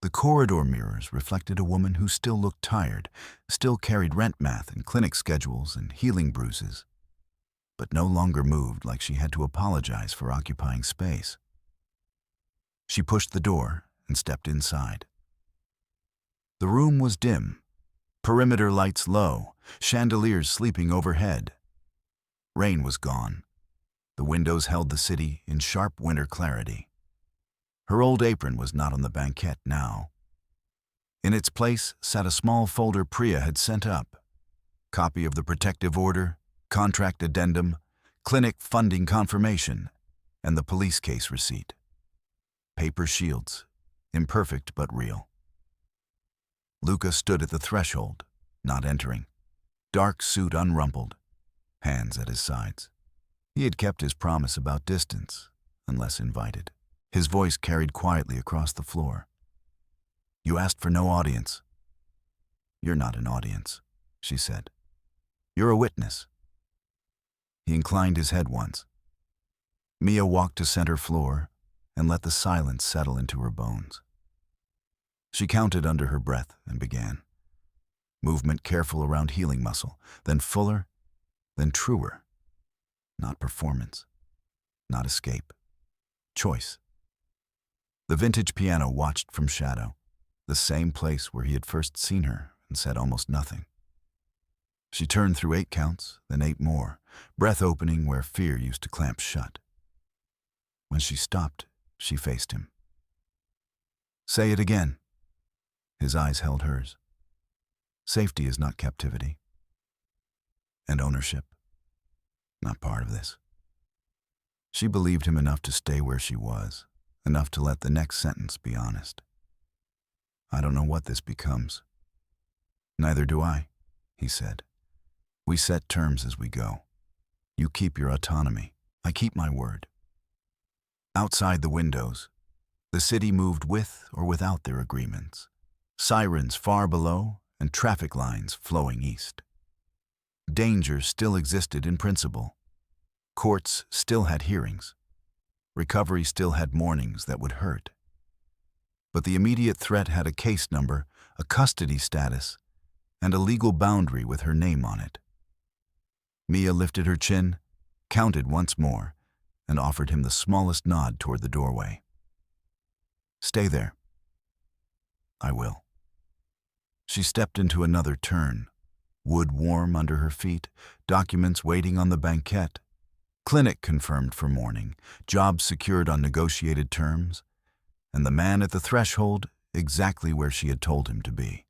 The corridor mirrors reflected a woman who still looked tired, still carried rent math and clinic schedules and healing bruises, but no longer moved like she had to apologize for occupying space. She pushed the door and stepped inside. The room was dim, perimeter lights low, chandeliers sleeping overhead. Rain was gone. The windows held the city in sharp winter clarity. Her old apron was not on the banquette now. In its place sat a small folder Priya had sent up. Copy of the protective order, contract addendum, clinic funding confirmation, and the police case receipt. Paper shields, imperfect but real. Luca stood at the threshold, not entering. Dark suit unrumpled, hands at his sides. He had kept his promise about distance, unless invited. His voice carried quietly across the floor. You asked for no audience. You're not an audience, she said. You're a witness. He inclined his head once. Mia walked to center floor and let the silence settle into her bones. She counted under her breath and began. Movement careful around healing muscle, then fuller, then truer. Not performance, not escape. Choice. The vintage piano watched from shadow, the same place where he had first seen her and said almost nothing. She turned through 8 counts, then 8 more, breath opening where fear used to clamp shut. When she stopped, she faced him. "Say it again." His eyes held hers. "Safety is not captivity. And ownership, not part of this." She believed him enough to stay where she was, enough to let the next sentence be honest. "I don't know what this becomes." "Neither do I," he said. "We set terms as we go. You keep your autonomy. I keep my word." Outside the windows, the city moved with or without their agreements. Sirens far below and traffic lines flowing east. Danger still existed in principle. Courts still had hearings. Recovery still had mornings that would hurt. But the immediate threat had a case number, a custody status, and a legal boundary with her name on it. Mia lifted her chin, counted once more, and offered him the smallest nod toward the doorway. "Stay there." "I will." She stepped into another turn, wood warm under her feet, documents waiting on the banquette, clinic confirmed for morning, job secured on negotiated terms, and the man at the threshold exactly where she had told him to be.